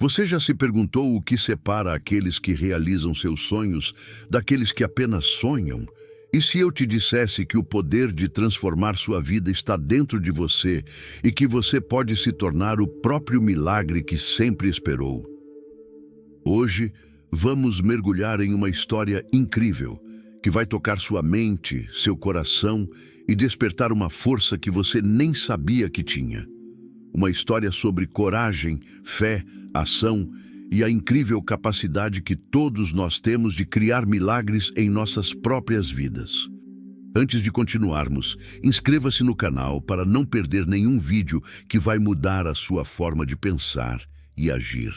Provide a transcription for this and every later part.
Você já se perguntou o que separa aqueles que realizam seus sonhos daqueles que apenas sonham? E se eu te dissesse que o poder de transformar sua vida está dentro de você e que você pode se tornar o próprio milagre que sempre esperou? Hoje, vamos mergulhar em uma história incrível que vai tocar sua mente, seu coração e despertar uma força que você nem sabia que tinha. Uma história sobre coragem, fé, ação e a incrível capacidade que todos nós temos de criar milagres em nossas próprias vidas. Antes de continuarmos, inscreva-se no canal para não perder nenhum vídeo que vai mudar a sua forma de pensar e agir.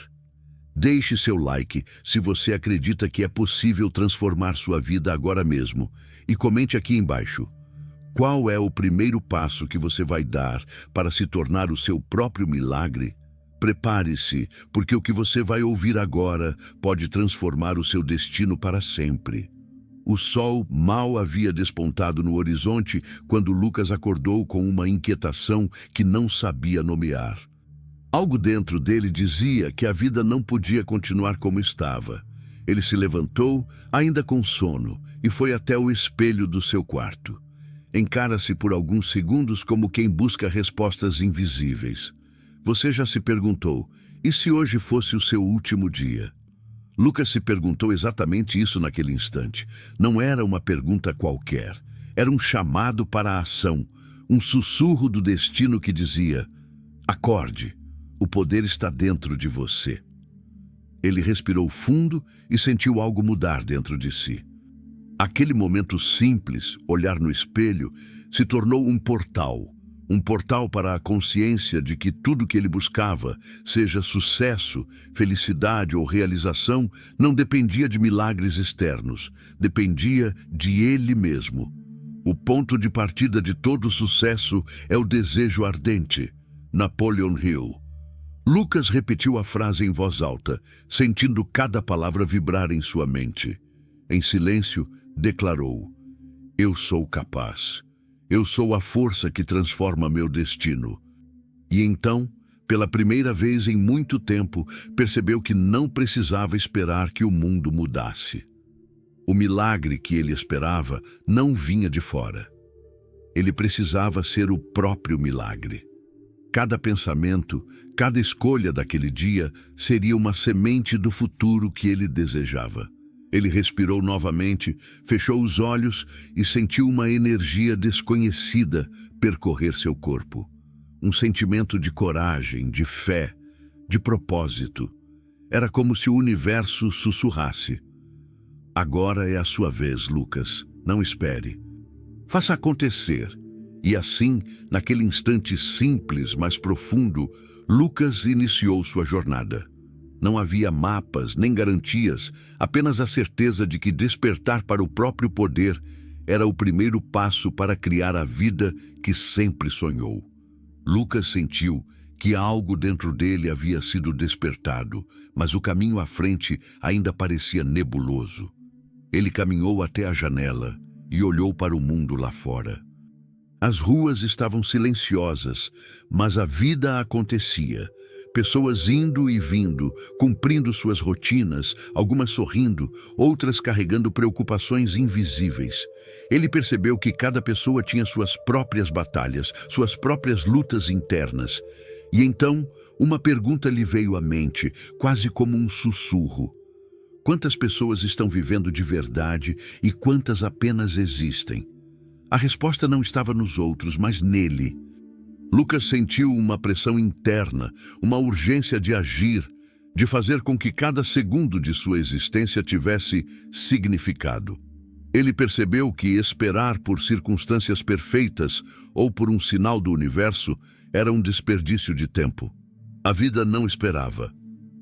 Deixe seu like se você acredita que é possível transformar sua vida agora mesmo e comente aqui embaixo. Qual é o primeiro passo que você vai dar para se tornar o seu próprio milagre? Prepare-se, porque o que você vai ouvir agora pode transformar o seu destino para sempre. O sol mal havia despontado no horizonte quando Lucas acordou com uma inquietação que não sabia nomear. Algo dentro dele dizia que a vida não podia continuar como estava. Ele se levantou, ainda com sono, e foi até o espelho do seu quarto. Encara-se por alguns segundos como quem busca respostas invisíveis. Você já se perguntou, e se hoje fosse o seu último dia? Lucas se perguntou exatamente isso naquele instante. Não era uma pergunta qualquer. Era um chamado para a ação, um sussurro do destino que dizia: acorde, o poder está dentro de você. Ele respirou fundo e sentiu algo mudar dentro de si. Aquele momento simples, olhar no espelho, se tornou um portal para a consciência de que tudo que ele buscava, seja sucesso, felicidade ou realização, não dependia de milagres externos, dependia de ele mesmo. O ponto de partida de todo sucesso é o desejo ardente. Napoleon Hill. Lucas repetiu a frase em voz alta, sentindo cada palavra vibrar em sua mente. Em silêncio, declarou: eu sou capaz. Eu sou a força que transforma meu destino. E então, pela primeira vez em muito tempo, percebeu que não precisava esperar que o mundo mudasse. O milagre que ele esperava não vinha de fora. Ele precisava ser o próprio milagre. Cada pensamento, cada escolha daquele dia seria uma semente do futuro que ele desejava. Ele respirou novamente, fechou os olhos e sentiu uma energia desconhecida percorrer seu corpo. Um sentimento de coragem, de fé, de propósito. Era como se o universo sussurrasse: agora é a sua vez, Lucas. Não espere. Faça acontecer. E assim, naquele instante simples, mas profundo, Lucas iniciou sua jornada. Não havia mapas nem garantias, apenas a certeza de que despertar para o próprio poder era o primeiro passo para criar a vida que sempre sonhou. Lucas sentiu que algo dentro dele havia sido despertado, mas o caminho à frente ainda parecia nebuloso. Ele caminhou até a janela e olhou para o mundo lá fora. As ruas estavam silenciosas, mas a vida acontecia. Pessoas indo e vindo, cumprindo suas rotinas, algumas sorrindo, outras carregando preocupações invisíveis. Ele percebeu que cada pessoa tinha suas próprias batalhas, suas próprias lutas internas. E então, uma pergunta lhe veio à mente, quase como um sussurro. Quantas pessoas estão vivendo de verdade e quantas apenas existem? A resposta não estava nos outros, mas nele. Lucas sentiu uma pressão interna, uma urgência de agir, de fazer com que cada segundo de sua existência tivesse significado. Ele percebeu que esperar por circunstâncias perfeitas ou por um sinal do universo era um desperdício de tempo. A vida não esperava,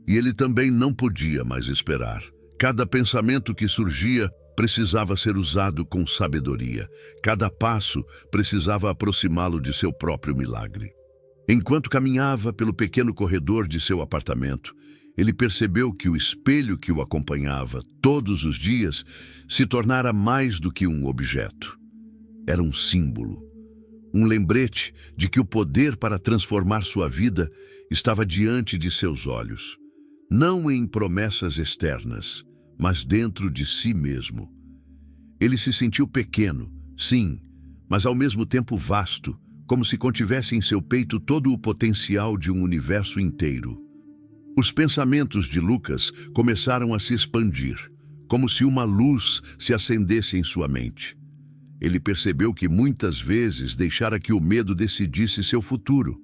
e ele também não podia mais esperar. Cada pensamento que surgia precisava ser usado com sabedoria. Cada passo precisava aproximá-lo de seu próprio milagre. Enquanto caminhava pelo pequeno corredor de seu apartamento, ele percebeu que o espelho que o acompanhava todos os dias se tornara mais do que um objeto. Era um símbolo, um lembrete de que o poder para transformar sua vida estava diante de seus olhos. não em promessas externas, mas dentro de si mesmo. Ele se sentiu pequeno, sim, mas ao mesmo tempo vasto, como se contivesse em seu peito todo o potencial de um universo inteiro. Os pensamentos de Lucas começaram a se expandir, como se uma luz se acendesse em sua mente. Ele percebeu que muitas vezes deixara que o medo decidisse seu futuro.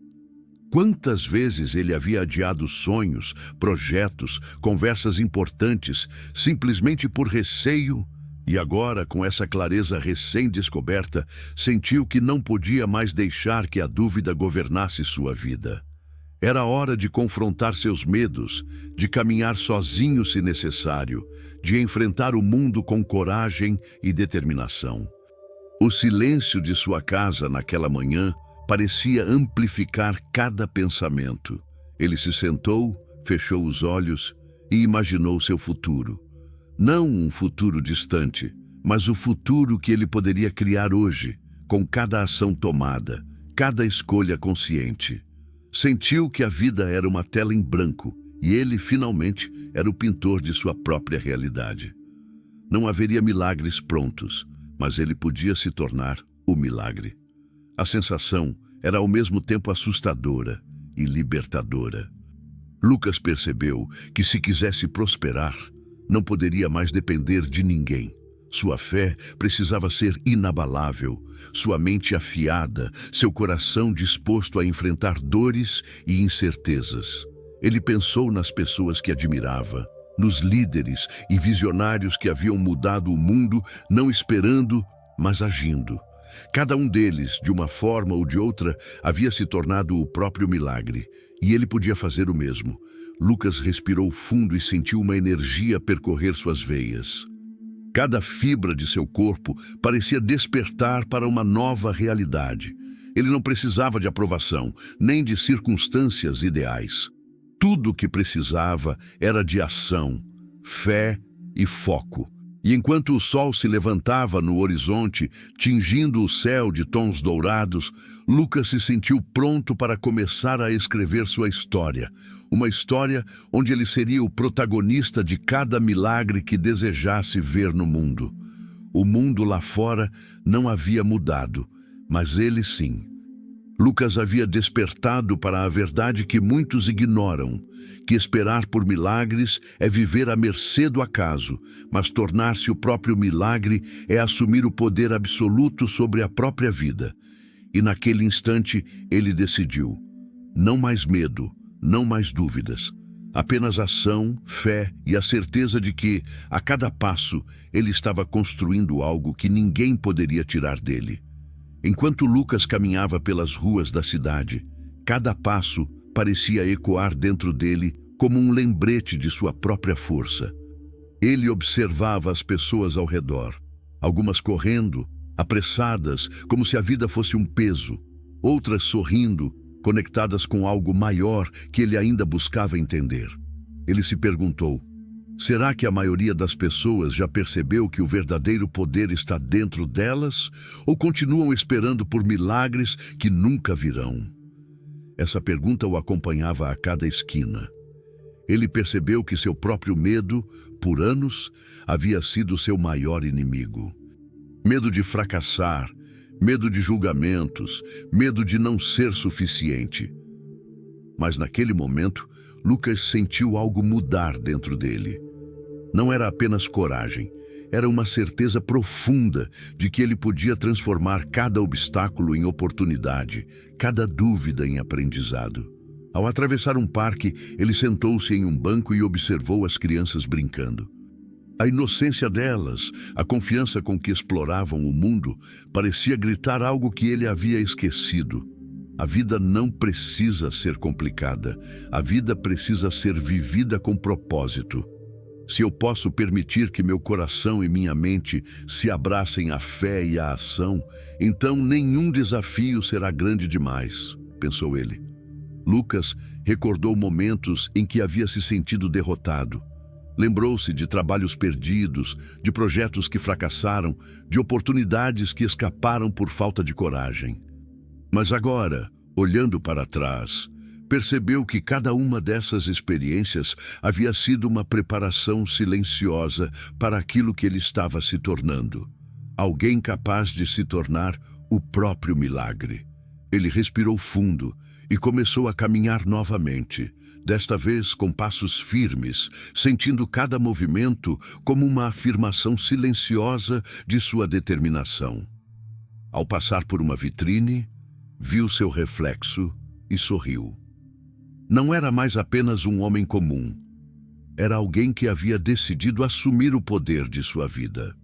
Quantas vezes ele havia adiado sonhos, projetos, conversas importantes, simplesmente por receio, e agora, com essa clareza recém-descoberta, sentiu que não podia mais deixar que a dúvida governasse sua vida. Era hora de confrontar seus medos, de caminhar sozinho se necessário, de enfrentar o mundo com coragem e determinação. O silêncio de sua casa naquela manhã parecia amplificar cada pensamento. Ele se sentou, fechou os olhos e imaginou seu futuro. Não um futuro distante, mas o futuro que ele poderia criar hoje, com cada ação tomada, cada escolha consciente. Sentiu que a vida era uma tela em branco e ele, finalmente, era o pintor de sua própria realidade. Não haveria milagres prontos, mas ele podia se tornar o milagre. A sensação era ao mesmo tempo assustadora e libertadora. Lucas percebeu que se quisesse prosperar, não poderia mais depender de ninguém. Sua fé precisava ser inabalável, sua mente afiada, seu coração disposto a enfrentar dores e incertezas. Ele pensou nas pessoas que admirava, nos líderes e visionários que haviam mudado o mundo, não esperando, mas agindo. Cada um deles, de uma forma ou de outra, havia se tornado o próprio milagre, e ele podia fazer o mesmo. Lucas respirou fundo e sentiu uma energia percorrer suas veias. Cada fibra de seu corpo parecia despertar para uma nova realidade. Ele não precisava de aprovação, nem de circunstâncias ideais. Tudo o que precisava era de ação, fé e foco. E enquanto o sol se levantava no horizonte, tingindo o céu de tons dourados, Lucas se sentiu pronto para começar a escrever sua história. Uma história onde ele seria o protagonista de cada milagre que desejasse ver no mundo. O mundo lá fora não havia mudado, mas ele sim. Lucas havia despertado para a verdade que muitos ignoram, que esperar por milagres é viver à mercê do acaso, mas tornar-se o próprio milagre é assumir o poder absoluto sobre a própria vida. E naquele instante ele decidiu: não mais medo, não mais dúvidas, apenas ação, fé e a certeza de que, a cada passo, ele estava construindo algo que ninguém poderia tirar dele. Enquanto Lucas caminhava pelas ruas da cidade, cada passo parecia ecoar dentro dele como um lembrete de sua própria força. Ele observava as pessoas ao redor, algumas correndo, apressadas, como se a vida fosse um peso, outras sorrindo, conectadas com algo maior que ele ainda buscava entender. Ele se perguntou: será que a maioria das pessoas já percebeu que o verdadeiro poder está dentro delas, ou continuam esperando por milagres que nunca virão? Essa pergunta o acompanhava a cada esquina. Ele percebeu que seu próprio medo, por anos, havia sido seu maior inimigo. Medo de fracassar, medo de julgamentos, medo de não ser suficiente. Mas naquele momento, Lucas sentiu algo mudar dentro dele. Não era apenas coragem, era uma certeza profunda de que ele podia transformar cada obstáculo em oportunidade, cada dúvida em aprendizado. Ao atravessar um parque, ele sentou-se em um banco e observou as crianças brincando. A inocência delas, a confiança com que exploravam o mundo, parecia gritar algo que ele havia esquecido. A vida não precisa ser complicada, a vida precisa ser vivida com propósito. Se eu posso permitir que meu coração e minha mente se abracem à fé e à ação, então nenhum desafio será grande demais, pensou ele. Lucas recordou momentos em que havia se sentido derrotado. Lembrou-se de trabalhos perdidos, de projetos que fracassaram, de oportunidades que escaparam por falta de coragem. Mas agora, olhando para trás, Percebeu que cada uma dessas experiências havia sido uma preparação silenciosa para aquilo que ele estava se tornando. Alguém capaz de se tornar o próprio milagre. Ele respirou fundo e começou a caminhar novamente, desta vez com passos firmes, sentindo cada movimento como uma afirmação silenciosa de sua determinação. Ao passar por uma vitrine, viu seu reflexo e sorriu. Não era mais apenas um homem comum. Era alguém que havia decidido assumir o poder de sua vida.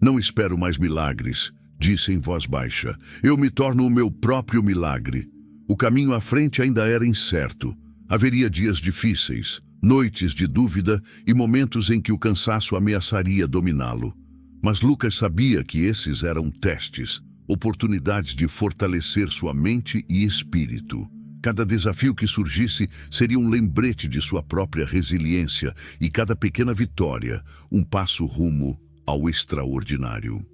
Não espero mais milagres, disse em voz baixa. Eu me torno o meu próprio milagre. O caminho à frente ainda era incerto. Haveria dias difíceis, noites de dúvida e momentos em que o cansaço ameaçaria dominá-lo. Mas Lucas sabia que esses eram testes, oportunidades de fortalecer sua mente e espírito. Cada desafio que surgisse seria um lembrete de sua própria resiliência e cada pequena vitória, um passo rumo ao extraordinário.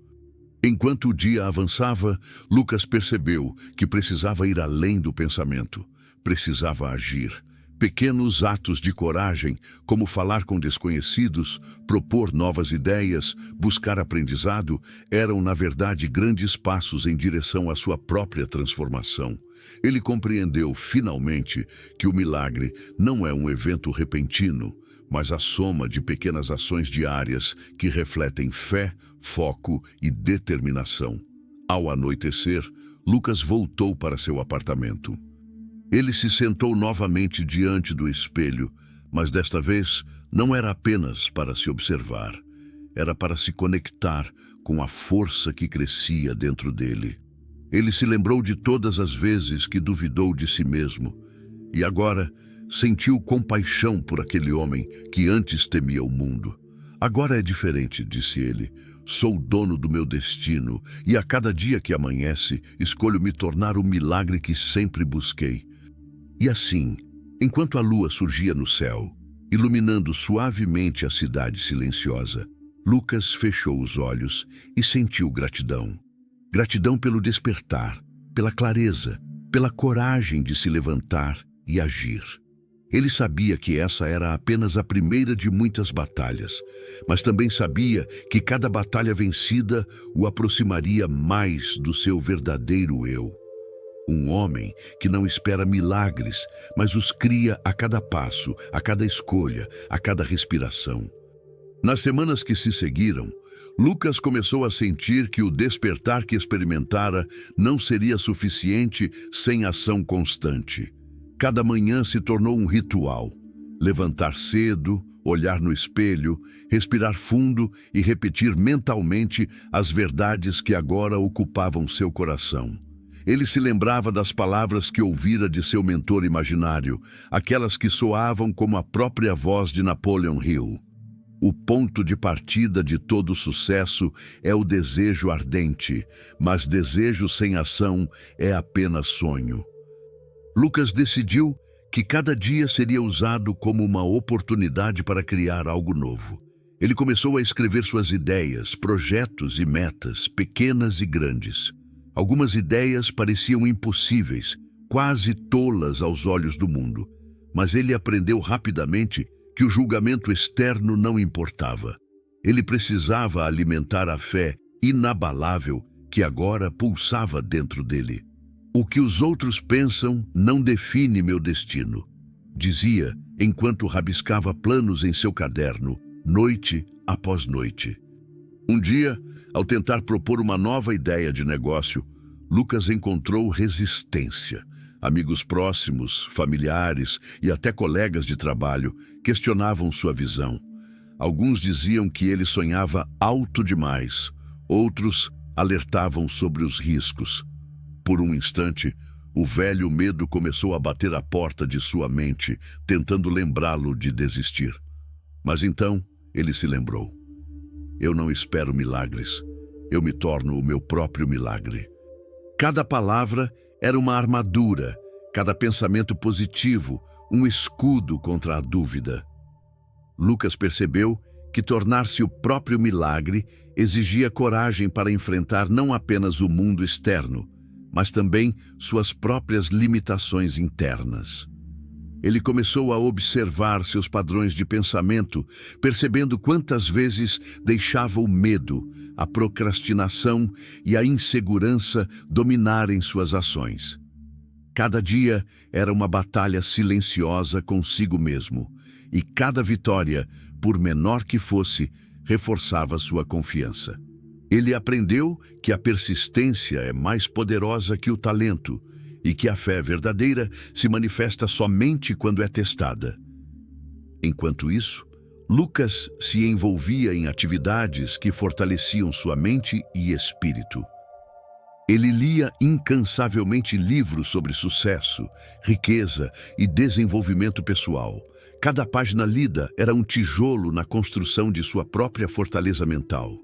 Enquanto o dia avançava, Lucas percebeu que precisava ir além do pensamento. Precisava agir. Pequenos atos de coragem, como falar com desconhecidos, propor novas ideias, buscar aprendizado, eram, na verdade, grandes passos em direção à sua própria transformação. Ele compreendeu, finalmente, que o milagre não é um evento repentino, mas a soma de pequenas ações diárias que refletem fé, foco e determinação. Ao anoitecer, Lucas voltou para seu apartamento. Ele se sentou novamente diante do espelho, mas desta vez não era apenas para se observar. Era para se conectar com a força que crescia dentro dele. Ele se lembrou de todas as vezes que duvidou de si mesmo, e agora sentiu compaixão por aquele homem que antes temia o mundo. Agora é diferente, disse ele. Sou dono do meu destino, e a cada dia que amanhece, escolho me tornar o milagre que sempre busquei. E assim, enquanto a lua surgia no céu, iluminando suavemente a cidade silenciosa, Lucas fechou os olhos e sentiu gratidão. Gratidão pelo despertar, pela clareza, pela coragem de se levantar e agir. Ele sabia que essa era apenas a primeira de muitas batalhas, mas também sabia que cada batalha vencida o aproximaria mais do seu verdadeiro eu. Um homem que não espera milagres, mas os cria a cada passo, a cada escolha, a cada respiração. Nas semanas que se seguiram, Lucas começou a sentir que o despertar que experimentara não seria suficiente sem ação constante. Cada manhã se tornou um ritual. Levantar cedo, olhar no espelho, respirar fundo e repetir mentalmente as verdades que agora ocupavam seu coração. Ele se lembrava das palavras que ouvira de seu mentor imaginário, aquelas que soavam como a própria voz de Napoleon Hill. O ponto de partida de todo sucesso é o desejo ardente, mas desejo sem ação é apenas sonho. Lucas decidiu que cada dia seria usado como uma oportunidade para criar algo novo. Ele começou a escrever suas ideias, projetos e metas, pequenas e grandes. Algumas ideias pareciam impossíveis, quase tolas aos olhos do mundo, mas ele aprendeu rapidamente que o julgamento externo não importava. Ele precisava alimentar a fé inabalável que agora pulsava dentro dele. O que os outros pensam não define meu destino, dizia enquanto rabiscava planos em seu caderno, noite após noite. Um dia, ao tentar propor uma nova ideia de negócio, Lucas encontrou resistência. Amigos próximos, familiares e até colegas de trabalho questionavam sua visão. Alguns diziam que ele sonhava alto demais, outros alertavam sobre os riscos. Por um instante, o velho medo começou a bater à porta de sua mente, tentando lembrá-lo de desistir. Mas então, ele se lembrou. Eu não espero milagres, eu me torno o meu próprio milagre. Cada palavra era uma armadura, cada pensamento positivo, um escudo contra a dúvida. Lucas percebeu que tornar-se o próprio milagre exigia coragem para enfrentar não apenas o mundo externo, mas também suas próprias limitações internas. Ele começou a observar seus padrões de pensamento, percebendo quantas vezes deixava o medo, a procrastinação e a insegurança dominarem suas ações. Cada dia era uma batalha silenciosa consigo mesmo, e cada vitória, por menor que fosse, reforçava sua confiança. Ele aprendeu que a persistência é mais poderosa que o talento, e que a fé verdadeira se manifesta somente quando é testada. Enquanto isso, Lucas se envolvia em atividades que fortaleciam sua mente e espírito. Ele lia incansavelmente livros sobre sucesso, riqueza e desenvolvimento pessoal. Cada página lida era um tijolo na construção de sua própria fortaleza mental.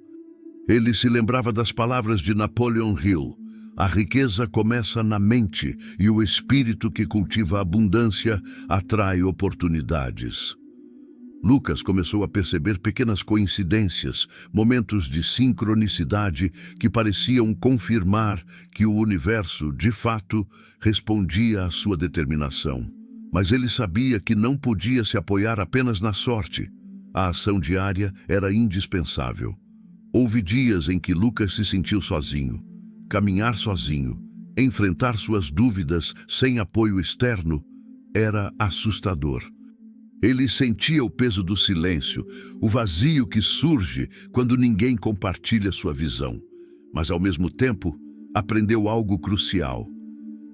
Ele se lembrava das palavras de Napoleon Hill: a riqueza começa na mente e o espírito que cultiva a abundância atrai oportunidades. Lucas começou a perceber pequenas coincidências, momentos de sincronicidade que pareciam confirmar que o universo, de fato, respondia à sua determinação. Mas ele sabia que não podia se apoiar apenas na sorte. A ação diária era indispensável. Houve dias em que Lucas se sentiu sozinho. Caminhar sozinho, enfrentar suas dúvidas sem apoio externo, era assustador. Ele sentia o peso do silêncio, o vazio que surge quando ninguém compartilha sua visão. Mas, ao mesmo tempo, aprendeu algo crucial.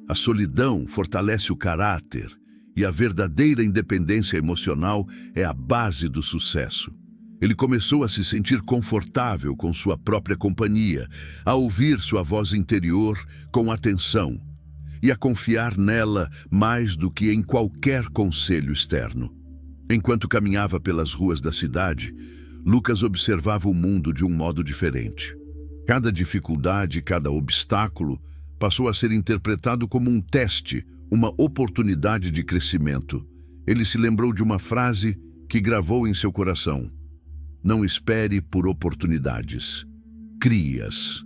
A solidão fortalece o caráter, e a verdadeira independência emocional é a base do sucesso. Ele começou a se sentir confortável com sua própria companhia, a ouvir sua voz interior com atenção e a confiar nela mais do que em qualquer conselho externo. Enquanto caminhava pelas ruas da cidade, Lucas observava o mundo de um modo diferente. Cada dificuldade, cada obstáculo passou a ser interpretado como um teste, uma oportunidade de crescimento. Ele se lembrou de uma frase que gravou em seu coração: não espere por oportunidades, crie-as.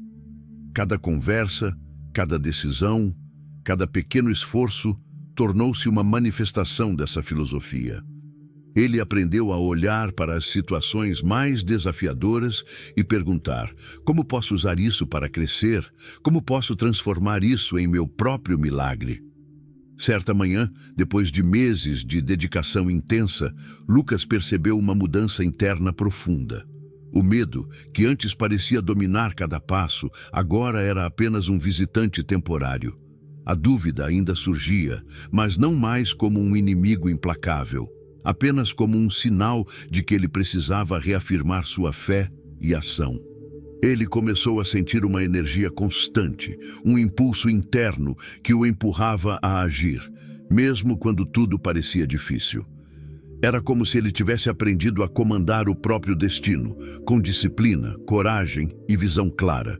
Cada conversa, cada decisão, cada pequeno esforço tornou-se uma manifestação dessa filosofia. Ele aprendeu a olhar para as situações mais desafiadoras e perguntar: como posso usar isso para crescer? Como posso transformar isso em meu próprio milagre? Certa manhã, depois de meses de dedicação intensa, Lucas percebeu uma mudança interna profunda. O medo, que antes parecia dominar cada passo, agora era apenas um visitante temporário. A dúvida ainda surgia, mas não mais como um inimigo implacável, apenas como um sinal de que ele precisava reafirmar sua fé e ação. Ele começou a sentir uma energia constante, um impulso interno que o empurrava a agir, mesmo quando tudo parecia difícil. Era como se ele tivesse aprendido a comandar o próprio destino, com disciplina, coragem e visão clara.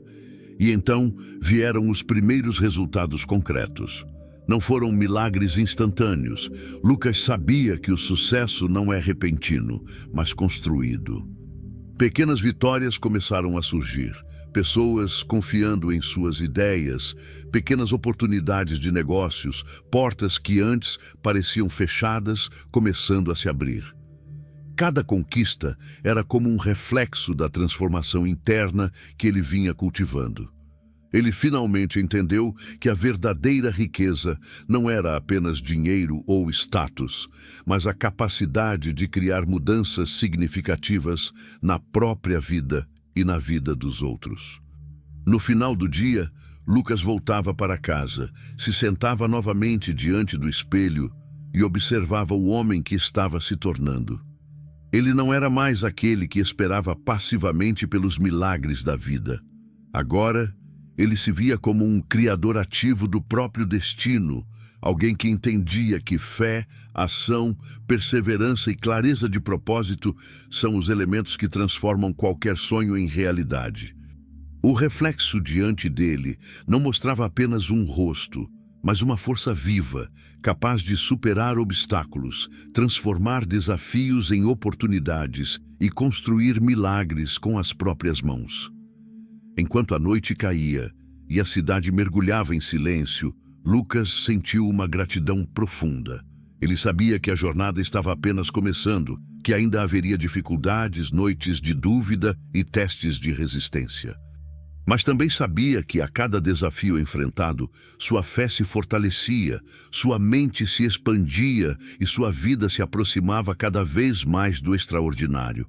E então vieram os primeiros resultados concretos. Não foram milagres instantâneos. Lucas sabia que o sucesso não é repentino, mas construído. Pequenas vitórias começaram a surgir, pessoas confiando em suas ideias, pequenas oportunidades de negócios, portas que antes pareciam fechadas começando a se abrir. Cada conquista era como um reflexo da transformação interna que ele vinha cultivando. Ele finalmente entendeu que a verdadeira riqueza não era apenas dinheiro ou status, mas a capacidade de criar mudanças significativas na própria vida e na vida dos outros. No final do dia, Lucas voltava para casa, se sentava novamente diante do espelho e observava o homem que estava se tornando. Ele não era mais aquele que esperava passivamente pelos milagres da vida. Agora, ele se via como um criador ativo do próprio destino, alguém que entendia que fé, ação, perseverança e clareza de propósito são os elementos que transformam qualquer sonho em realidade. O reflexo diante dele não mostrava apenas um rosto, mas uma força viva, capaz de superar obstáculos, transformar desafios em oportunidades e construir milagres com as próprias mãos. Enquanto a noite caía e a cidade mergulhava em silêncio, Lucas sentiu uma gratidão profunda. Ele sabia que a jornada estava apenas começando, que ainda haveria dificuldades, noites de dúvida e testes de resistência. Mas também sabia que a cada desafio enfrentado, sua fé se fortalecia, sua mente se expandia e sua vida se aproximava cada vez mais do extraordinário.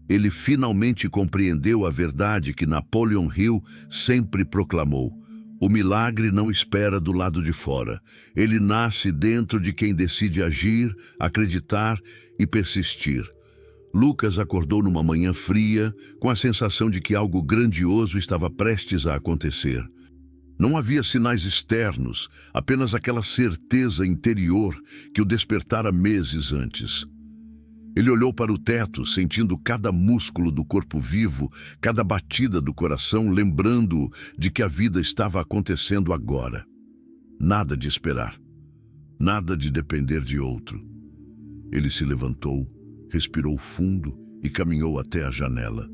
Ele finalmente compreendeu a verdade que Napoleon Hill sempre proclamou: o milagre não espera do lado de fora. Ele nasce dentro de quem decide agir, acreditar e persistir. Lucas acordou numa manhã fria, com a sensação de que algo grandioso estava prestes a acontecer. Não havia sinais externos, apenas aquela certeza interior que o despertara meses antes. Ele olhou para o teto, sentindo cada músculo do corpo vivo, cada batida do coração, lembrando-o de que a vida estava acontecendo agora. Nada de esperar, nada de depender de outro. Ele se levantou, respirou fundo e caminhou até a janela.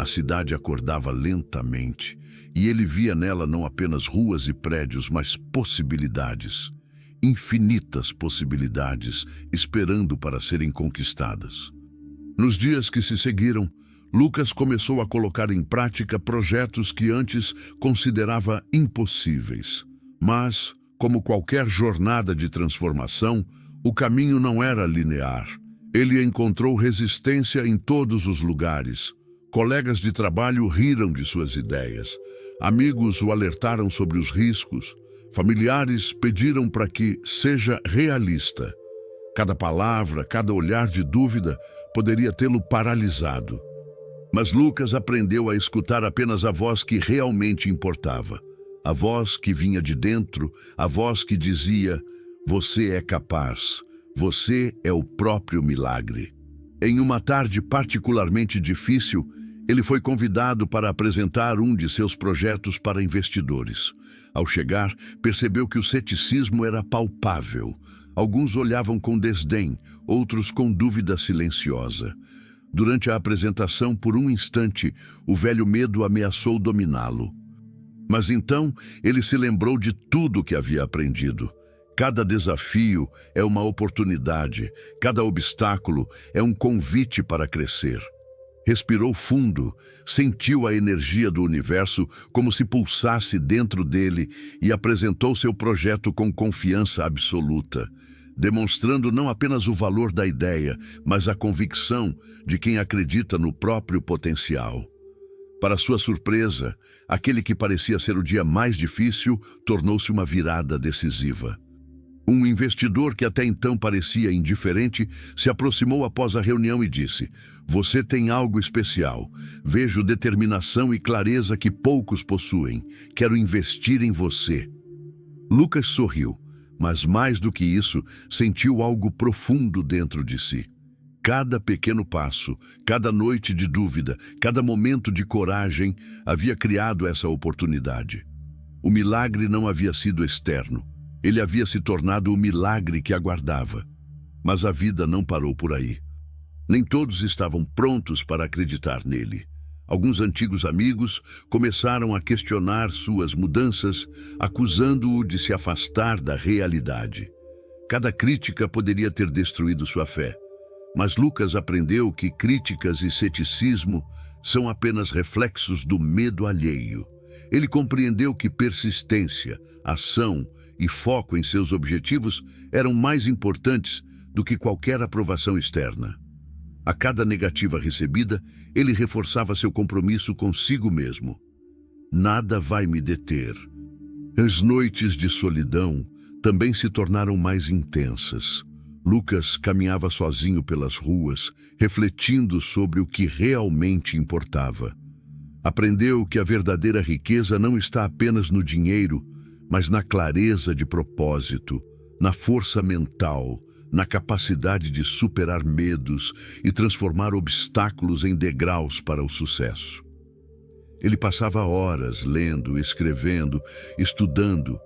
A cidade acordava lentamente, e ele via nela não apenas ruas e prédios, mas possibilidades. Infinitas possibilidades esperando para serem conquistadas. Nos dias que se seguiram, Lucas começou a colocar em prática projetos que antes considerava impossíveis. Mas, como qualquer jornada de transformação, o caminho não era linear. Ele encontrou resistência em todos os lugares. Colegas de trabalho riram de suas ideias. Amigos o alertaram sobre os riscos. Familiares pediram para que seja realista. Cada palavra, cada olhar de dúvida poderia tê-lo paralisado. Mas Lucas aprendeu a escutar apenas a voz que realmente importava. A voz que vinha de dentro, a voz que dizia: "Você é capaz, você é o próprio milagre." Em uma tarde particularmente difícil, ele foi convidado para apresentar um de seus projetos para investidores. Ao chegar, percebeu que o ceticismo era palpável. Alguns olhavam com desdém, outros com dúvida silenciosa. Durante a apresentação, por um instante, o velho medo ameaçou dominá-lo. Mas então, ele se lembrou de tudo que havia aprendido. Cada desafio é uma oportunidade, cada obstáculo é um convite para crescer. Respirou fundo, sentiu a energia do universo como se pulsasse dentro dele e apresentou seu projeto com confiança absoluta, demonstrando não apenas o valor da ideia, mas a convicção de quem acredita no próprio potencial. Para sua surpresa, aquele que parecia ser o dia mais difícil tornou-se uma virada decisiva. Um investidor que até então parecia indiferente se aproximou após a reunião e disse: "Você tem algo especial. Vejo determinação e clareza que poucos possuem. Quero investir em você." Lucas sorriu, mas mais do que isso, sentiu algo profundo dentro de si. Cada pequeno passo, cada noite de dúvida, cada momento de coragem havia criado essa oportunidade. O milagre não havia sido externo. Ele havia se tornado o milagre que aguardava. Mas a vida não parou por aí. Nem todos estavam prontos para acreditar nele. Alguns antigos amigos começaram a questionar suas mudanças, acusando-o de se afastar da realidade. Cada crítica poderia ter destruído sua fé. Mas Lucas aprendeu que críticas e ceticismo são apenas reflexos do medo alheio. Ele compreendeu que persistência, ação e foco em seus objetivos eram mais importantes do que qualquer aprovação externa. A cada negativa recebida, ele reforçava seu compromisso consigo mesmo. Nada vai me deter. As noites de solidão também se tornaram mais intensas. Lucas caminhava sozinho pelas ruas, refletindo sobre o que realmente importava. Aprendeu que a verdadeira riqueza não está apenas no dinheiro, mas na clareza de propósito, na força mental, na capacidade de superar medos e transformar obstáculos em degraus para o sucesso. Ele passava horas lendo, escrevendo, estudando,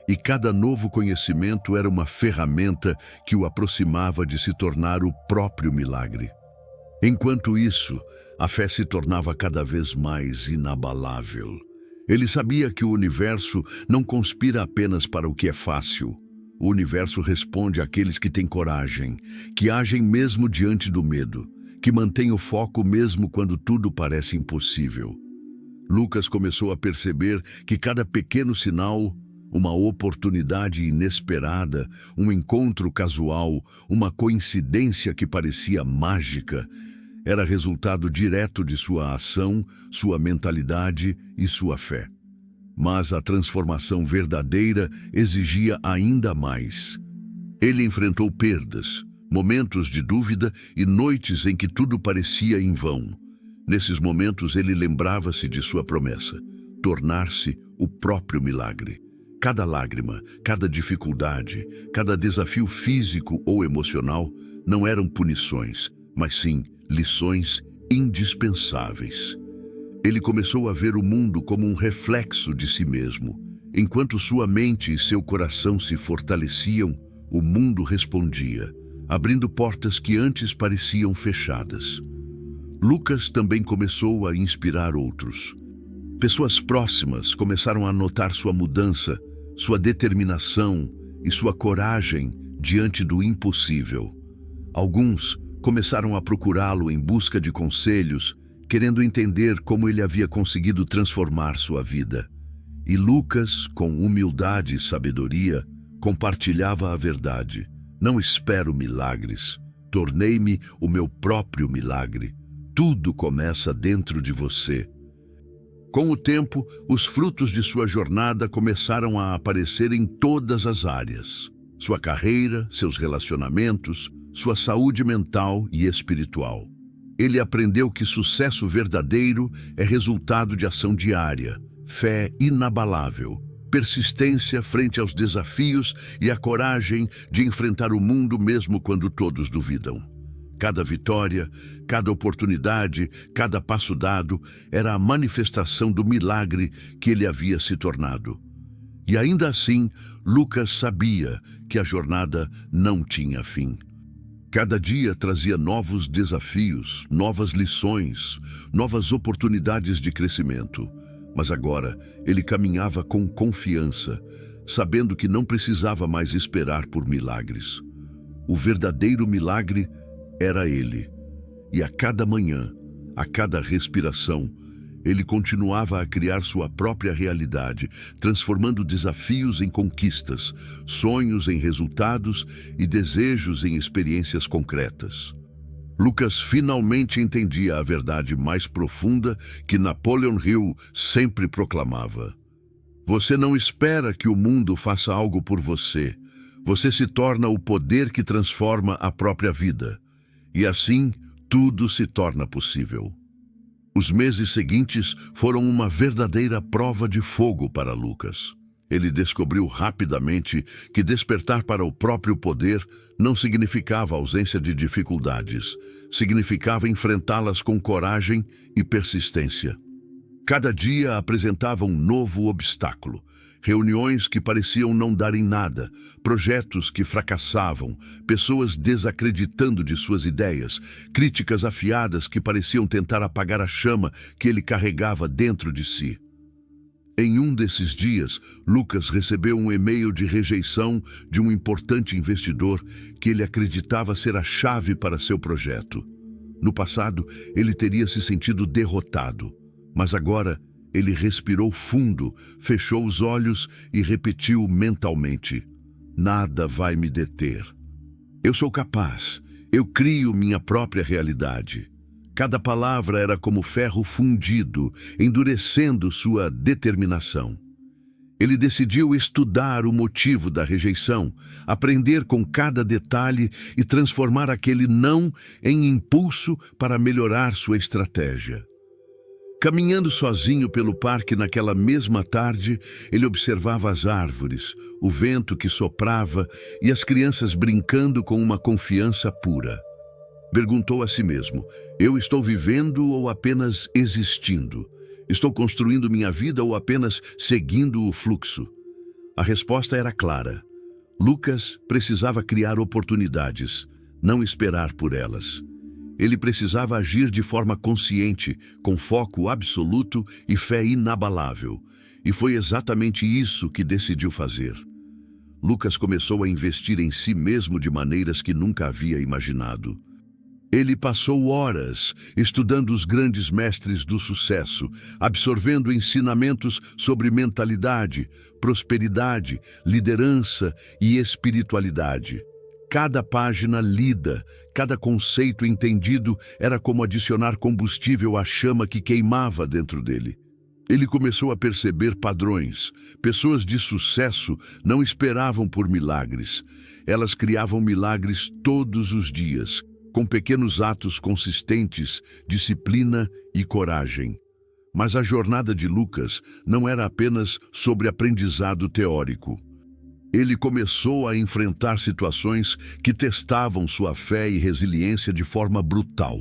e cada novo conhecimento era uma ferramenta que o aproximava de se tornar o próprio milagre. Enquanto isso, a fé se tornava cada vez mais inabalável. Ele sabia que o universo não conspira apenas para o que é fácil. O universo responde àqueles que têm coragem, que agem mesmo diante do medo, que mantêm o foco mesmo quando tudo parece impossível. Lucas começou a perceber que cada pequeno sinal, uma oportunidade inesperada, um encontro casual, uma coincidência que parecia mágica, era resultado direto de sua ação, sua mentalidade e sua fé. Mas a transformação verdadeira exigia ainda mais. Ele enfrentou perdas, momentos de dúvida e noites em que tudo parecia em vão. Nesses momentos ele lembrava-se de sua promessa, tornar-se o próprio milagre. Cada lágrima, cada dificuldade, cada desafio físico ou emocional não eram punições, mas sim lições indispensáveis. Ele começou a ver o mundo como um reflexo de si mesmo. Enquanto sua mente e seu coração se fortaleciam, o mundo respondia, abrindo portas que antes pareciam fechadas. Lucas também começou a inspirar outros. Pessoas próximas começaram a notar sua mudança, sua determinação e sua coragem diante do impossível. Alguns começaram a procurá-lo em busca de conselhos, querendo entender como ele havia conseguido transformar sua vida. E Lucas, com humildade e sabedoria, compartilhava a verdade. Não espero milagres. Tornei-me o meu próprio milagre. Tudo começa dentro de você. Com o tempo, os frutos de sua jornada começaram a aparecer em todas as áreas. Sua carreira, seus relacionamentos, sua saúde mental e espiritual. Ele aprendeu que sucesso verdadeiro é resultado de ação diária, fé inabalável, persistência frente aos desafios e a coragem de enfrentar o mundo mesmo quando todos duvidam. Cada vitória, cada oportunidade, cada passo dado era a manifestação do milagre que ele havia se tornado. E ainda assim, Lucas sabia que a jornada não tinha fim. Cada dia trazia novos desafios, novas lições, novas oportunidades de crescimento. Mas agora ele caminhava com confiança, sabendo que não precisava mais esperar por milagres. O verdadeiro milagre era ele. E a cada manhã, a cada respiração, ele continuava a criar sua própria realidade, transformando desafios em conquistas, sonhos em resultados e desejos em experiências concretas. Lucas finalmente entendia a verdade mais profunda que Napoleon Hill sempre proclamava. Você não espera que o mundo faça algo por você. Você se torna o poder que transforma a própria vida. E assim, tudo se torna possível. Os meses seguintes foram uma verdadeira prova de fogo para Lucas. Ele descobriu rapidamente que despertar para o próprio poder não significava ausência de dificuldades, significava enfrentá-las com coragem e persistência. Cada dia apresentava um novo obstáculo. Reuniões que pareciam não dar em nada, projetos que fracassavam, pessoas desacreditando de suas ideias, críticas afiadas que pareciam tentar apagar a chama que ele carregava dentro de si. Em um desses dias, Lucas recebeu um e-mail de rejeição de um importante investidor que ele acreditava ser a chave para seu projeto. No passado, ele teria se sentido derrotado, mas agora ele respirou fundo, fechou os olhos e repetiu mentalmente: nada vai me deter. Eu sou capaz, eu crio minha própria realidade. Cada palavra era como ferro fundido, endurecendo sua determinação. Ele decidiu estudar o motivo da rejeição, aprender com cada detalhe e transformar aquele não em impulso para melhorar sua estratégia. Caminhando sozinho pelo parque naquela mesma tarde, ele observava as árvores, o vento que soprava e as crianças brincando com uma confiança pura. Perguntou a si mesmo: eu estou vivendo ou apenas existindo? Estou construindo minha vida ou apenas seguindo o fluxo? A resposta era clara. Lucas precisava criar oportunidades, não esperar por elas. Ele precisava agir de forma consciente, com foco absoluto e fé inabalável. E foi exatamente isso que decidiu fazer. Lucas começou a investir em si mesmo de maneiras que nunca havia imaginado. Ele passou horas estudando os grandes mestres do sucesso, absorvendo ensinamentos sobre mentalidade, prosperidade, liderança e espiritualidade. Cada página lida, cada conceito entendido era como adicionar combustível à chama que queimava dentro dele. Ele começou a perceber padrões. Pessoas de sucesso não esperavam por milagres. Elas criavam milagres todos os dias, com pequenos atos consistentes, disciplina e coragem. Mas a jornada de Lucas não era apenas sobre aprendizado teórico. Ele começou a enfrentar situações que testavam sua fé e resiliência de forma brutal.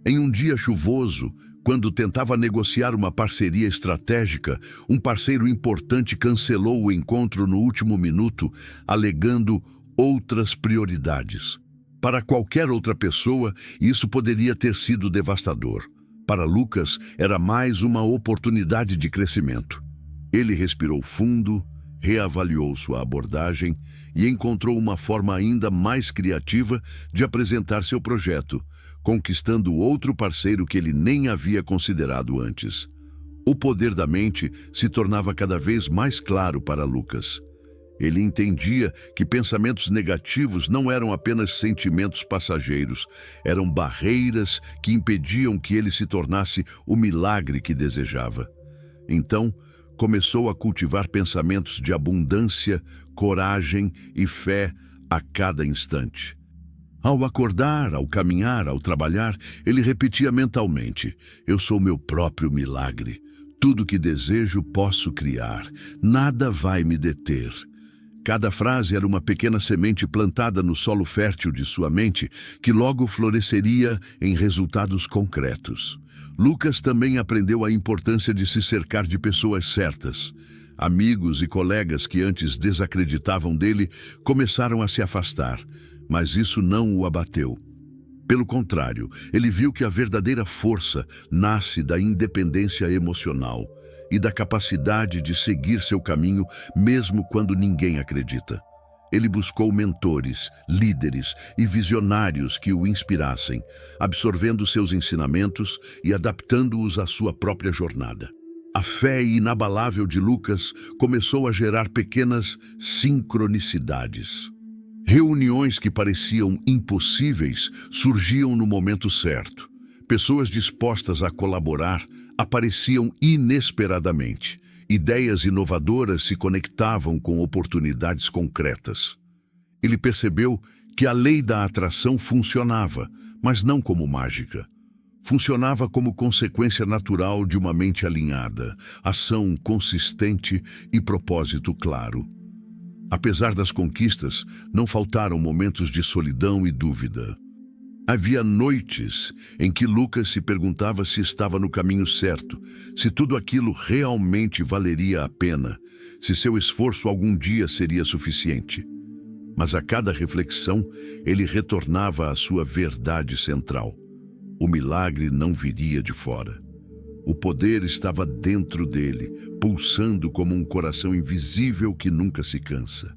Em um dia chuvoso, quando tentava negociar uma parceria estratégica, um parceiro importante cancelou o encontro no último minuto, alegando outras prioridades. Para qualquer outra pessoa, isso poderia ter sido devastador. Para Lucas, era mais uma oportunidade de crescimento. Ele respirou fundo, reavaliou sua abordagem e encontrou uma forma ainda mais criativa de apresentar seu projeto, conquistando outro parceiro que ele nem havia considerado antes. O poder da mente se tornava cada vez mais claro para Lucas. Ele entendia que pensamentos negativos não eram apenas sentimentos passageiros, eram barreiras que impediam que ele se tornasse o milagre que desejava. Então, começou a cultivar pensamentos de abundância, coragem e fé a cada instante. Ao acordar, ao caminhar, ao trabalhar, ele repetia mentalmente: eu sou meu próprio milagre. Tudo que desejo posso criar. Nada vai me deter. Cada frase era uma pequena semente plantada no solo fértil de sua mente, que logo floresceria em resultados concretos. Lucas também aprendeu a importância de se cercar de pessoas certas. Amigos e colegas que antes desacreditavam dele começaram a se afastar, mas isso não o abateu. Pelo contrário, ele viu que a verdadeira força nasce da independência emocional e da capacidade de seguir seu caminho mesmo quando ninguém acredita. Ele buscou mentores, líderes e visionários que o inspirassem, absorvendo seus ensinamentos e adaptando-os à sua própria jornada. A fé inabalável de Lucas começou a gerar pequenas sincronicidades. Reuniões que pareciam impossíveis surgiam no momento certo. Pessoas dispostas a colaborar apareciam inesperadamente. Ideias inovadoras se conectavam com oportunidades concretas. Ele percebeu que a lei da atração funcionava, mas não como mágica. Funcionava como consequência natural de uma mente alinhada, ação consistente e propósito claro. Apesar das conquistas, não faltaram momentos de solidão e dúvida. Havia noites em que Lucas se perguntava se estava no caminho certo, se tudo aquilo realmente valeria a pena, se seu esforço algum dia seria suficiente. Mas a cada reflexão, ele retornava à sua verdade central. O milagre não viria de fora. O poder estava dentro dele, pulsando como um coração invisível que nunca se cansa.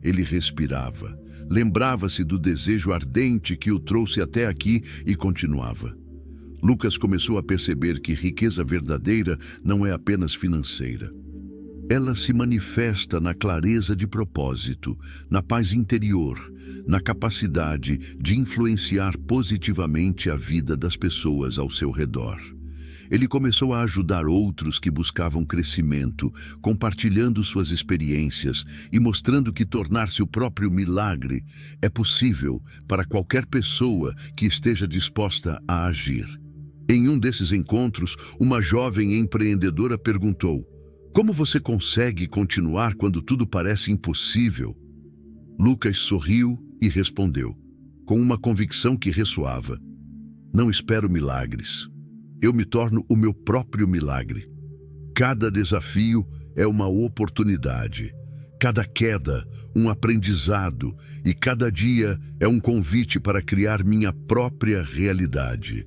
Ele respirava, lembrava-se do desejo ardente que o trouxe até aqui e continuava. Lucas começou a perceber que riqueza verdadeira não é apenas financeira. Ela se manifesta na clareza de propósito, na paz interior, na capacidade de influenciar positivamente a vida das pessoas ao seu redor. Ele começou a ajudar outros que buscavam crescimento, compartilhando suas experiências e mostrando que tornar-se o próprio milagre é possível para qualquer pessoa que esteja disposta a agir. Em um desses encontros, uma jovem empreendedora perguntou: como você consegue continuar quando tudo parece impossível? Lucas sorriu e respondeu, com uma convicção que ressoava: não espero milagres. Eu me torno o meu próprio milagre. Cada desafio é uma oportunidade. Cada queda, um aprendizado. E cada dia é um convite para criar minha própria realidade.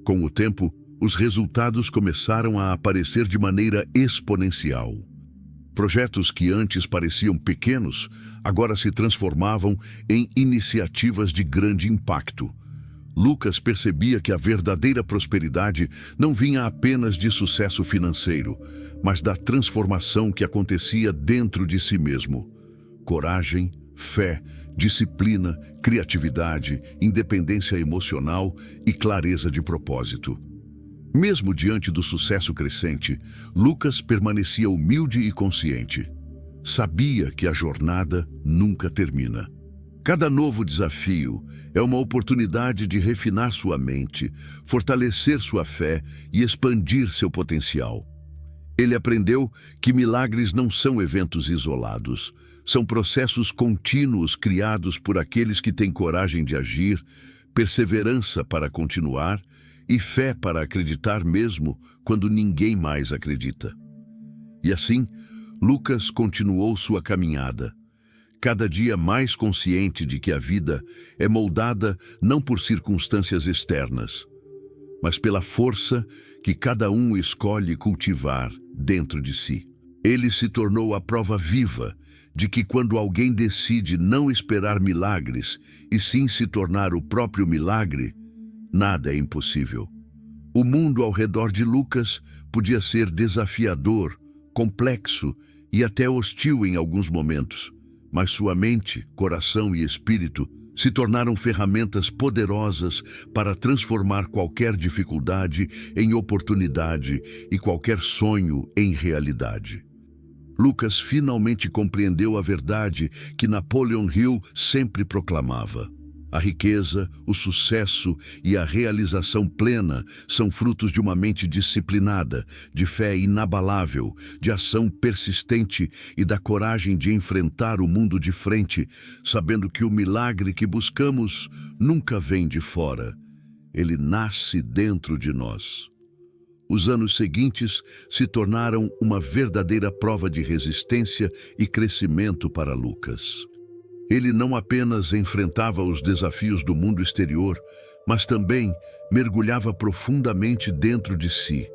Com o tempo, os resultados começaram a aparecer de maneira exponencial. Projetos que antes pareciam pequenos, agora se transformavam em iniciativas de grande impacto. Lucas percebia que a verdadeira prosperidade não vinha apenas de sucesso financeiro, mas da transformação que acontecia dentro de si mesmo. Coragem, fé, disciplina, criatividade, independência emocional e clareza de propósito. Mesmo diante do sucesso crescente, Lucas permanecia humilde e consciente. Sabia que a jornada nunca termina. Cada novo desafio é uma oportunidade de refinar sua mente, fortalecer sua fé e expandir seu potencial. Ele aprendeu que milagres não são eventos isolados, são processos contínuos criados por aqueles que têm coragem de agir, perseverança para continuar e fé para acreditar mesmo quando ninguém mais acredita. E assim, Lucas continuou sua caminhada, cada dia mais consciente de que a vida é moldada não por circunstâncias externas, mas pela força que cada um escolhe cultivar dentro de si. Ele se tornou a prova viva de que quando alguém decide não esperar milagres e sim se tornar o próprio milagre, nada é impossível. O mundo ao redor de Lucas podia ser desafiador, complexo e até hostil em alguns momentos, mas sua mente, coração e espírito se tornaram ferramentas poderosas para transformar qualquer dificuldade em oportunidade e qualquer sonho em realidade. Lucas finalmente compreendeu a verdade que Napoleon Hill sempre proclamava. A riqueza, o sucesso e a realização plena são frutos de uma mente disciplinada, de fé inabalável, de ação persistente e da coragem de enfrentar o mundo de frente, sabendo que o milagre que buscamos nunca vem de fora. Ele nasce dentro de nós. Os anos seguintes se tornaram uma verdadeira prova de resistência e crescimento para Lucas. Ele não apenas enfrentava os desafios do mundo exterior, mas também mergulhava profundamente dentro de si,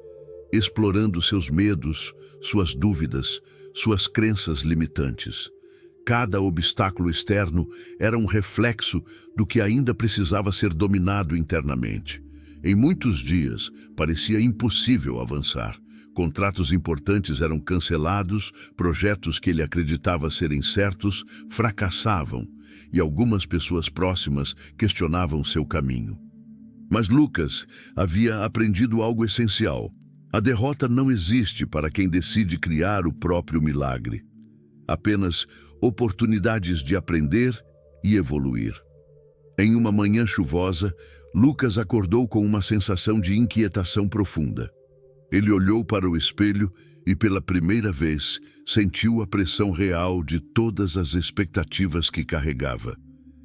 explorando seus medos, suas dúvidas, suas crenças limitantes. Cada obstáculo externo era um reflexo do que ainda precisava ser dominado internamente. Em muitos dias, parecia impossível avançar. Contratos importantes eram cancelados, projetos que ele acreditava serem certos fracassavam, e algumas pessoas próximas questionavam seu caminho. Mas Lucas havia aprendido algo essencial. A derrota não existe para quem decide criar o próprio milagre. Apenas oportunidades de aprender e evoluir. Em uma manhã chuvosa, Lucas acordou com uma sensação de inquietação profunda. Ele olhou para o espelho e, pela primeira vez, sentiu a pressão real de todas as expectativas que carregava.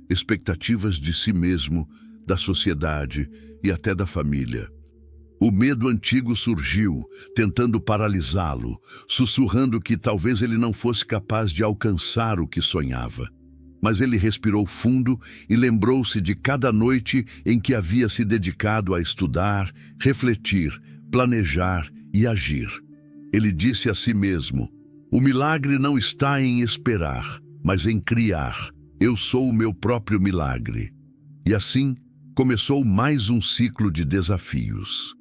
Expectativas de si mesmo, da sociedade e até da família. O medo antigo surgiu, tentando paralisá-lo, sussurrando que talvez ele não fosse capaz de alcançar o que sonhava. Mas ele respirou fundo e lembrou-se de cada noite em que havia se dedicado a estudar, refletir, planejar e agir. Ele disse a si mesmo: o milagre não está em esperar, mas em criar. Eu sou o meu próprio milagre. E assim, começou mais um ciclo de desafios.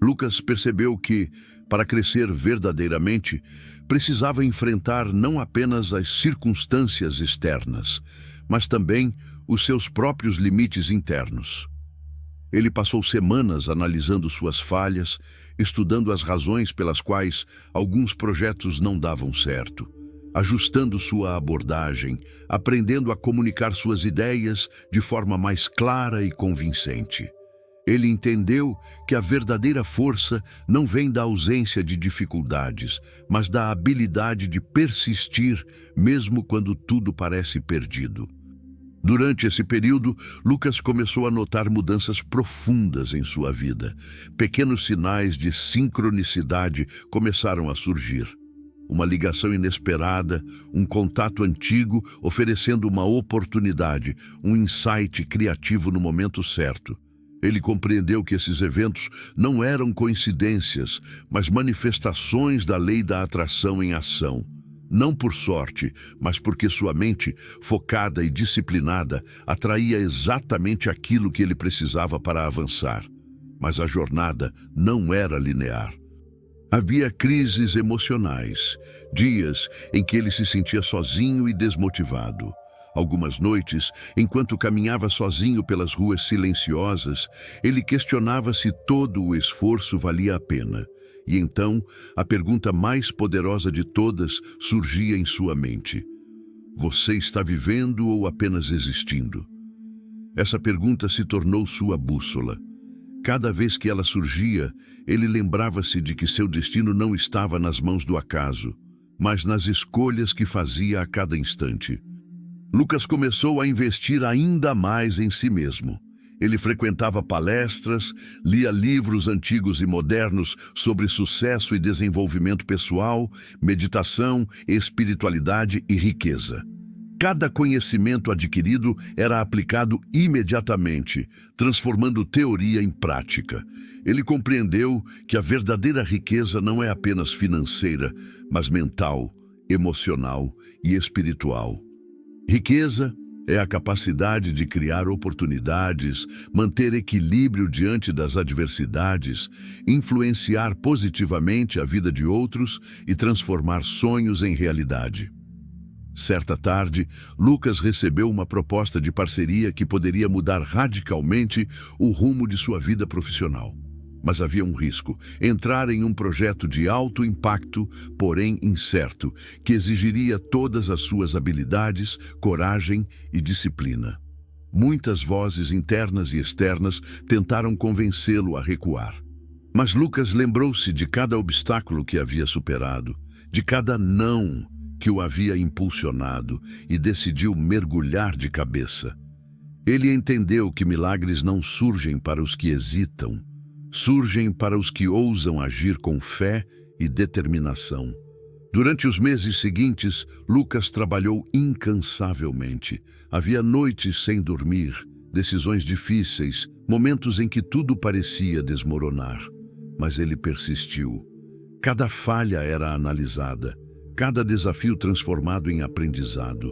Lucas percebeu que, para crescer verdadeiramente, precisava enfrentar não apenas as circunstâncias externas, mas também os seus próprios limites internos. Ele passou semanas analisando suas falhas, estudando as razões pelas quais alguns projetos não davam certo, ajustando sua abordagem, aprendendo a comunicar suas ideias de forma mais clara e convincente. Ele entendeu que a verdadeira força não vem da ausência de dificuldades, mas da habilidade de persistir, mesmo quando tudo parece perdido. Durante esse período, Lucas começou a notar mudanças profundas em sua vida. Pequenos sinais de sincronicidade começaram a surgir. Uma ligação inesperada, um contato antigo oferecendo uma oportunidade, um insight criativo no momento certo. Ele compreendeu que esses eventos não eram coincidências, mas manifestações da lei da atração em ação. Não por sorte, mas porque sua mente, focada e disciplinada, atraía exatamente aquilo que ele precisava para avançar. Mas a jornada não era linear. Havia crises emocionais, dias em que ele se sentia sozinho e desmotivado. Algumas noites, enquanto caminhava sozinho pelas ruas silenciosas, ele questionava se todo o esforço valia a pena. E então, a pergunta mais poderosa de todas surgia em sua mente: você está vivendo ou apenas existindo? Essa pergunta se tornou sua bússola. Cada vez que ela surgia, ele lembrava-se de que seu destino não estava nas mãos do acaso, mas nas escolhas que fazia a cada instante. Lucas começou a investir ainda mais em si mesmo. Ele frequentava palestras, lia livros antigos e modernos sobre sucesso e desenvolvimento pessoal, meditação, espiritualidade e riqueza. Cada conhecimento adquirido era aplicado imediatamente, transformando teoria em prática. Ele compreendeu que a verdadeira riqueza não é apenas financeira, mas mental, emocional e espiritual. Riqueza é a capacidade de criar oportunidades, manter equilíbrio diante das adversidades, influenciar positivamente a vida de outros e transformar sonhos em realidade. Certa tarde, Lucas recebeu uma proposta de parceria que poderia mudar radicalmente o rumo de sua vida profissional. Mas havia um risco: entrar em um projeto de alto impacto, porém incerto, que exigiria todas as suas habilidades, coragem e disciplina. Muitas vozes internas e externas tentaram convencê-lo a recuar. Mas Lucas lembrou-se de cada obstáculo que havia superado, de cada não que o havia impulsionado, e decidiu mergulhar de cabeça. Ele entendeu que milagres não surgem para os que hesitam, surgem para os que ousam agir com fé e determinação. Durante os meses seguintes, Lucas trabalhou incansavelmente. Havia noites sem dormir, decisões difíceis, momentos em que tudo parecia desmoronar. Mas ele persistiu. Cada falha era analisada, cada desafio transformado em aprendizado.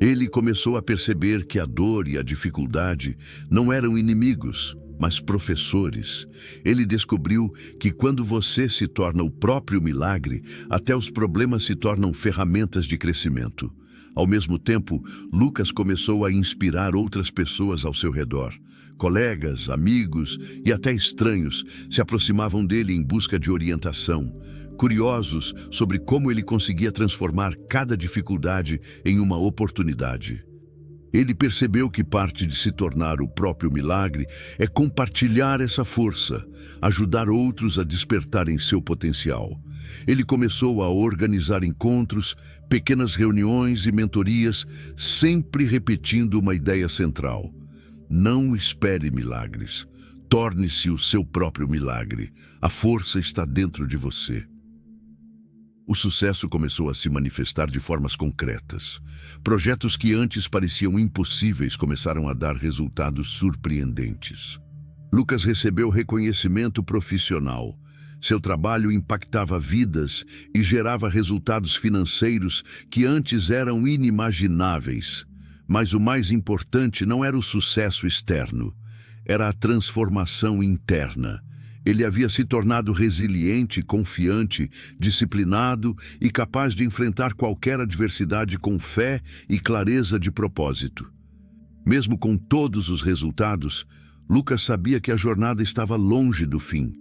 Ele começou a perceber que a dor e a dificuldade não eram inimigos, mas professores. Ele descobriu que quando você se torna o próprio milagre, até os problemas se tornam ferramentas de crescimento. Ao mesmo tempo, Lucas começou a inspirar outras pessoas ao seu redor. Colegas, amigos e até estranhos se aproximavam dele em busca de orientação, curiosos sobre como ele conseguia transformar cada dificuldade em uma oportunidade. Ele percebeu que parte de se tornar o próprio milagre é compartilhar essa força, ajudar outros a despertarem seu potencial. Ele começou a organizar encontros, pequenas reuniões e mentorias, sempre repetindo uma ideia central: não espere milagres. Torne-se o seu próprio milagre. A força está dentro de você. O sucesso começou a se manifestar de formas concretas. Projetos que antes pareciam impossíveis começaram a dar resultados surpreendentes. Lucas recebeu reconhecimento profissional. Seu trabalho impactava vidas e gerava resultados financeiros que antes eram inimagináveis. Mas o mais importante não era o sucesso externo, era a transformação interna. Ele havia se tornado resiliente, confiante, disciplinado e capaz de enfrentar qualquer adversidade com fé e clareza de propósito. Mesmo com todos os resultados, Lucas sabia que a jornada estava longe do fim.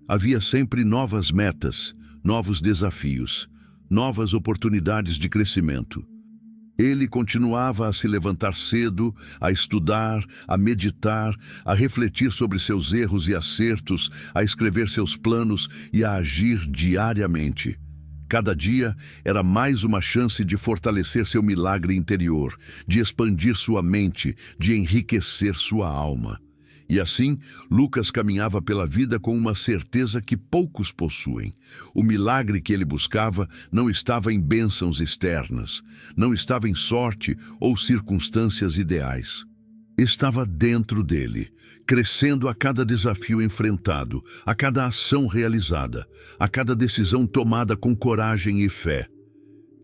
Havia sempre novas metas, novos desafios, novas oportunidades de crescimento. Ele continuava a se levantar cedo, a estudar, a meditar, a refletir sobre seus erros e acertos, a escrever seus planos e a agir diariamente. Cada dia era mais uma chance de fortalecer seu milagre interior, de expandir sua mente, de enriquecer sua alma. E assim, Lucas caminhava pela vida com uma certeza que poucos possuem. O milagre que ele buscava não estava em bênçãos externas, não estava em sorte ou circunstâncias ideais. Estava dentro dele, crescendo a cada desafio enfrentado, a cada ação realizada, a cada decisão tomada com coragem e fé.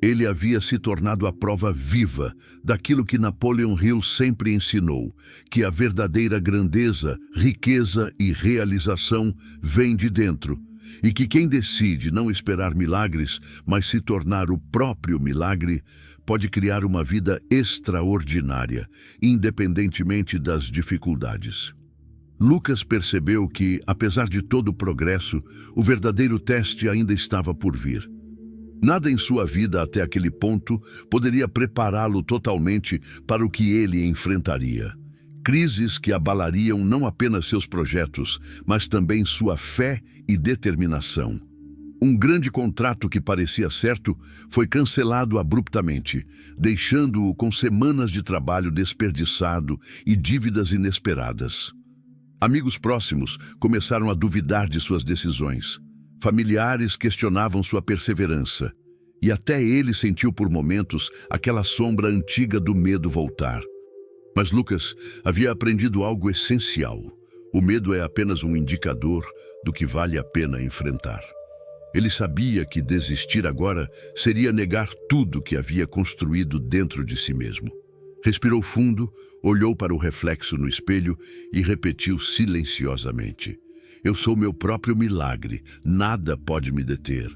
Ele havia se tornado a prova viva daquilo que Napoleon Hill sempre ensinou, que a verdadeira grandeza, riqueza e realização vem de dentro, e que quem decide não esperar milagres, mas se tornar o próprio milagre, pode criar uma vida extraordinária, independentemente das dificuldades. Lucas percebeu que, apesar de todo o progresso, o verdadeiro teste ainda estava por vir. Nada em sua vida até aquele ponto poderia prepará-lo totalmente para o que ele enfrentaria. Crises que abalariam não apenas seus projetos, mas também sua fé e determinação. Um grande contrato que parecia certo foi cancelado abruptamente, deixando-o com semanas de trabalho desperdiçado e dívidas inesperadas. Amigos próximos começaram a duvidar de suas decisões. Familiares questionavam sua perseverança. E até ele sentiu por momentos aquela sombra antiga do medo voltar. Mas Lucas havia aprendido algo essencial. O medo é apenas um indicador do que vale a pena enfrentar. Ele sabia que desistir agora seria negar tudo que havia construído dentro de si mesmo. Respirou fundo, olhou para o reflexo no espelho e repetiu silenciosamente: "Eu sou meu próprio milagre, nada pode me deter."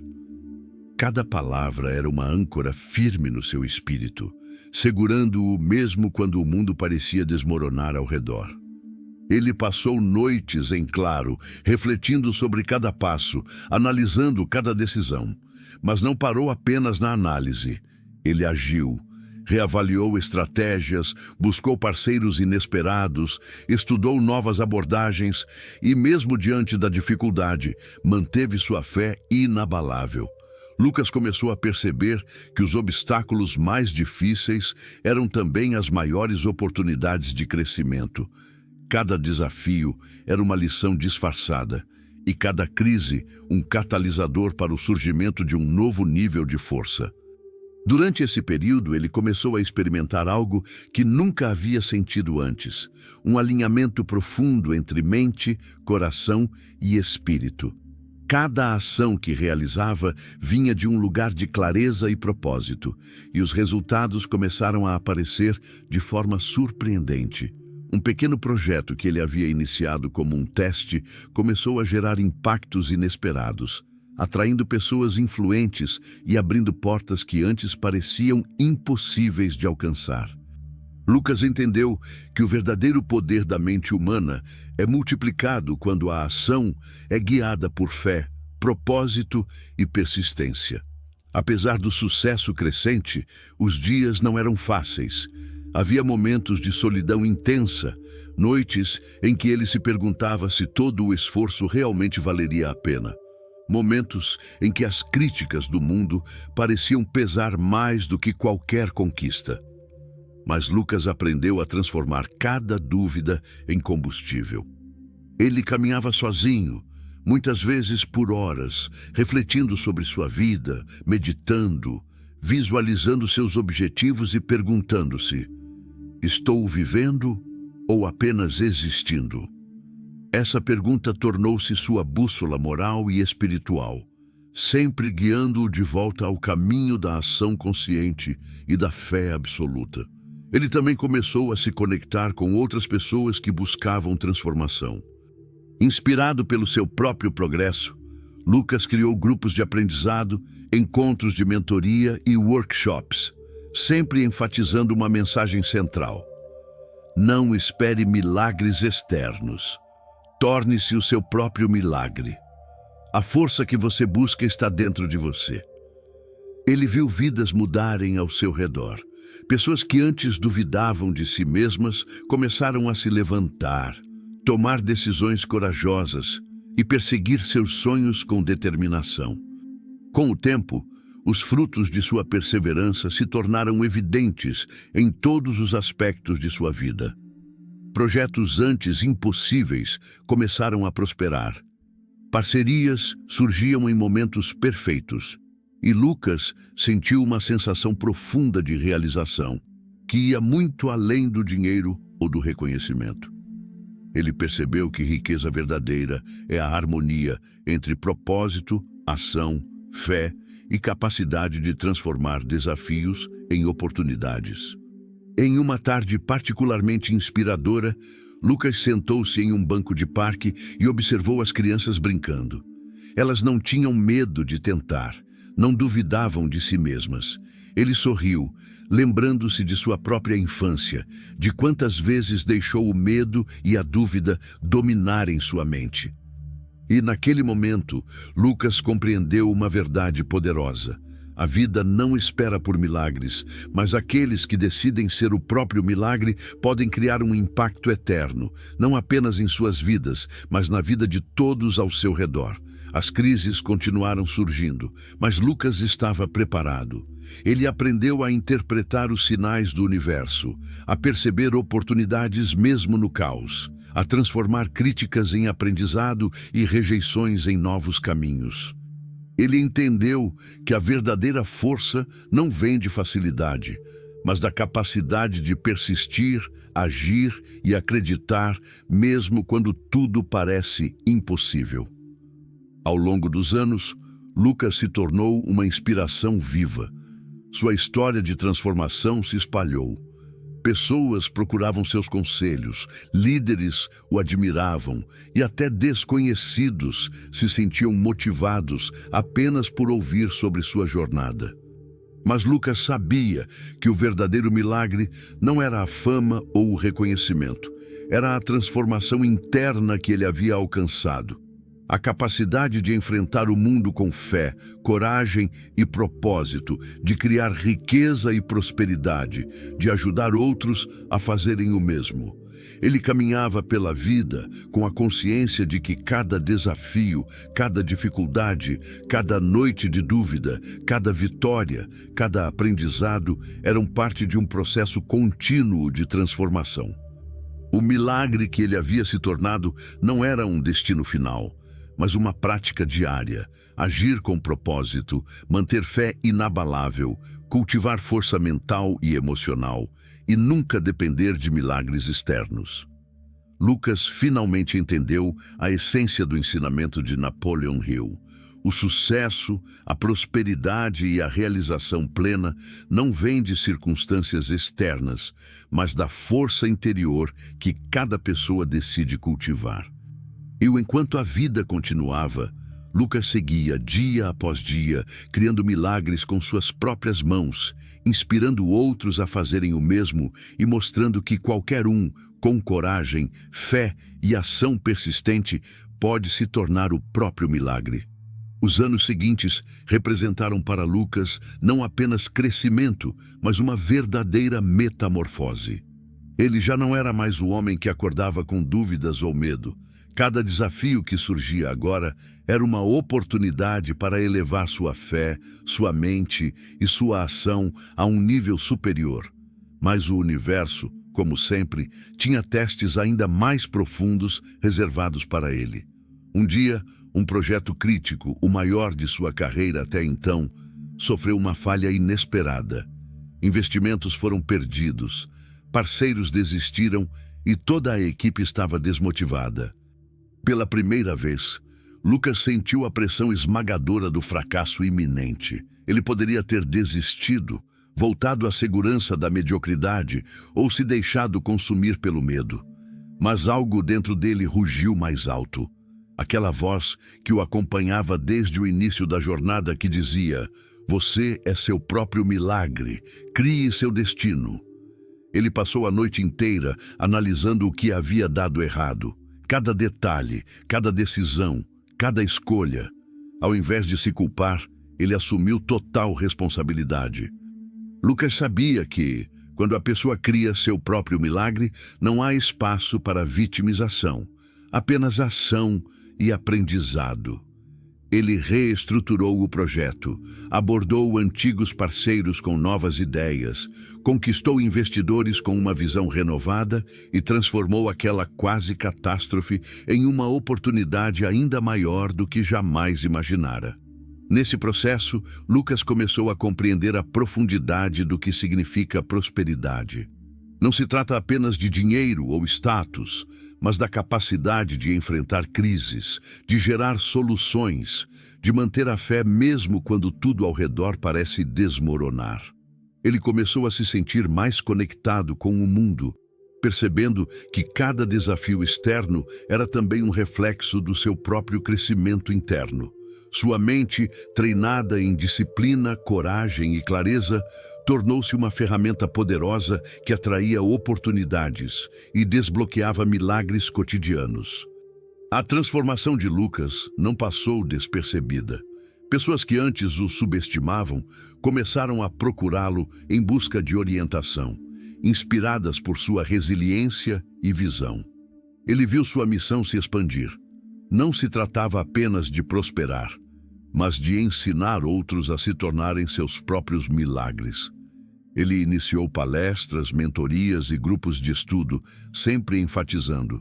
Cada palavra era uma âncora firme no seu espírito, segurando-o mesmo quando o mundo parecia desmoronar ao redor. Ele passou noites em claro, refletindo sobre cada passo, analisando cada decisão. Mas não parou apenas na análise. Ele agiu. Reavaliou estratégias, buscou parceiros inesperados, estudou novas abordagens e, mesmo diante da dificuldade, manteve sua fé inabalável. Lucas começou a perceber que os obstáculos mais difíceis eram também as maiores oportunidades de crescimento. Cada desafio era uma lição disfarçada e cada crise um catalisador para o surgimento de um novo nível de força. Durante esse período, ele começou a experimentar algo que nunca havia sentido antes: um alinhamento profundo entre mente, coração e espírito. Cada ação que realizava vinha de um lugar de clareza e propósito, e os resultados começaram a aparecer de forma surpreendente. Um pequeno projeto que ele havia iniciado como um teste começou a gerar impactos inesperados, atraindo pessoas influentes e abrindo portas que antes pareciam impossíveis de alcançar. Lucas entendeu que o verdadeiro poder da mente humana é multiplicado quando a ação é guiada por fé, propósito e persistência. Apesar do sucesso crescente, os dias não eram fáceis. Havia momentos de solidão intensa, noites em que ele se perguntava se todo o esforço realmente valeria a pena. Momentos em que as críticas do mundo pareciam pesar mais do que qualquer conquista. Mas Lucas aprendeu a transformar cada dúvida em combustível. Ele caminhava sozinho, muitas vezes por horas, refletindo sobre sua vida, meditando, visualizando seus objetivos e perguntando-se: estou vivendo ou apenas existindo? Essa pergunta tornou-se sua bússola moral e espiritual, sempre guiando-o de volta ao caminho da ação consciente e da fé absoluta. Ele também começou a se conectar com outras pessoas que buscavam transformação. Inspirado pelo seu próprio progresso, Lucas criou grupos de aprendizado, encontros de mentoria e workshops, sempre enfatizando uma mensagem central: não espere milagres externos. Torne-se o seu próprio milagre. A força que você busca está dentro de você. Ele viu vidas mudarem ao seu redor. Pessoas que antes duvidavam de si mesmas começaram a se levantar, tomar decisões corajosas e perseguir seus sonhos com determinação. Com o tempo, os frutos de sua perseverança se tornaram evidentes em todos os aspectos de sua vida. Projetos antes impossíveis começaram a prosperar. Parcerias surgiam em momentos perfeitos. E Lucas sentiu uma sensação profunda de realização, que ia muito além do dinheiro ou do reconhecimento. Ele percebeu que riqueza verdadeira é a harmonia entre propósito, ação, fé e capacidade de transformar desafios em oportunidades. Em uma tarde particularmente inspiradora, Lucas sentou-se em um banco de parque e observou as crianças brincando. Elas não tinham medo de tentar, não duvidavam de si mesmas. Ele sorriu, lembrando-se de sua própria infância, de quantas vezes deixou o medo e a dúvida dominarem sua mente. E naquele momento, Lucas compreendeu uma verdade poderosa. A vida não espera por milagres, mas aqueles que decidem ser o próprio milagre podem criar um impacto eterno, não apenas em suas vidas, mas na vida de todos ao seu redor. As crises continuaram surgindo, mas Lucas estava preparado. Ele aprendeu a interpretar os sinais do universo, a perceber oportunidades mesmo no caos, a transformar críticas em aprendizado e rejeições em novos caminhos. Ele entendeu que a verdadeira força não vem de facilidade, mas da capacidade de persistir, agir e acreditar, mesmo quando tudo parece impossível. Ao longo dos anos, Lucas se tornou uma inspiração viva. Sua história de transformação se espalhou. Pessoas procuravam seus conselhos, líderes o admiravam e até desconhecidos se sentiam motivados apenas por ouvir sobre sua jornada. Mas Lucas sabia que o verdadeiro milagre não era a fama ou o reconhecimento, era a transformação interna que ele havia alcançado. A capacidade de enfrentar o mundo com fé, coragem e propósito, de criar riqueza e prosperidade, de ajudar outros a fazerem o mesmo. Ele caminhava pela vida com a consciência de que cada desafio, cada dificuldade, cada noite de dúvida, cada vitória, cada aprendizado eram parte de um processo contínuo de transformação. O milagre que ele havia se tornado não era um destino final, mas uma prática diária, agir com propósito, manter fé inabalável, cultivar força mental e emocional e nunca depender de milagres externos. Lucas finalmente entendeu a essência do ensinamento de Napoleon Hill. O sucesso, a prosperidade e a realização plena não vêm de circunstâncias externas, mas da força interior que cada pessoa decide cultivar. E enquanto a vida continuava, Lucas seguia dia após dia, criando milagres com suas próprias mãos, inspirando outros a fazerem o mesmo e mostrando que qualquer um, com coragem, fé e ação persistente, pode se tornar o próprio milagre. Os anos seguintes representaram para Lucas não apenas crescimento, mas uma verdadeira metamorfose. Ele já não era mais o homem que acordava com dúvidas ou medo. Cada desafio que surgia agora era uma oportunidade para elevar sua fé, sua mente e sua ação a um nível superior. Mas o universo, como sempre, tinha testes ainda mais profundos reservados para ele. Um dia, um projeto crítico, o maior de sua carreira até então, sofreu uma falha inesperada. Investimentos foram perdidos, parceiros desistiram e toda a equipe estava desmotivada. Pela primeira vez, Lucas sentiu a pressão esmagadora do fracasso iminente. Ele poderia ter desistido, voltado à segurança da mediocridade ou se deixado consumir pelo medo. Mas algo dentro dele rugiu mais alto. Aquela voz que o acompanhava desde o início da jornada que dizia: "Você é seu próprio milagre, crie seu destino." Ele passou a noite inteira analisando o que havia dado errado. Cada detalhe, cada decisão, cada escolha. Ao invés de se culpar, ele assumiu total responsabilidade. Lucas sabia que, quando a pessoa cria seu próprio milagre, não há espaço para vitimização, apenas ação e aprendizado. Ele reestruturou o projeto, abordou antigos parceiros com novas ideias, conquistou investidores com uma visão renovada e transformou aquela quase catástrofe em uma oportunidade ainda maior do que jamais imaginara. Nesse processo, Lucas começou a compreender a profundidade do que significa prosperidade. Não se trata apenas de dinheiro ou status, mas da capacidade de enfrentar crises, de gerar soluções, de manter a fé mesmo quando tudo ao redor parece desmoronar. Ele começou a se sentir mais conectado com o mundo, percebendo que cada desafio externo era também um reflexo do seu próprio crescimento interno. Sua mente, treinada em disciplina, coragem e clareza, tornou-se uma ferramenta poderosa que atraía oportunidades e desbloqueava milagres cotidianos. A transformação de Lucas não passou despercebida. Pessoas que antes o subestimavam começaram a procurá-lo em busca de orientação, inspiradas por sua resiliência e visão. Ele viu sua missão se expandir. Não se tratava apenas de prosperar, mas de ensinar outros a se tornarem seus próprios milagres. Ele iniciou palestras, mentorias e grupos de estudo, sempre enfatizando: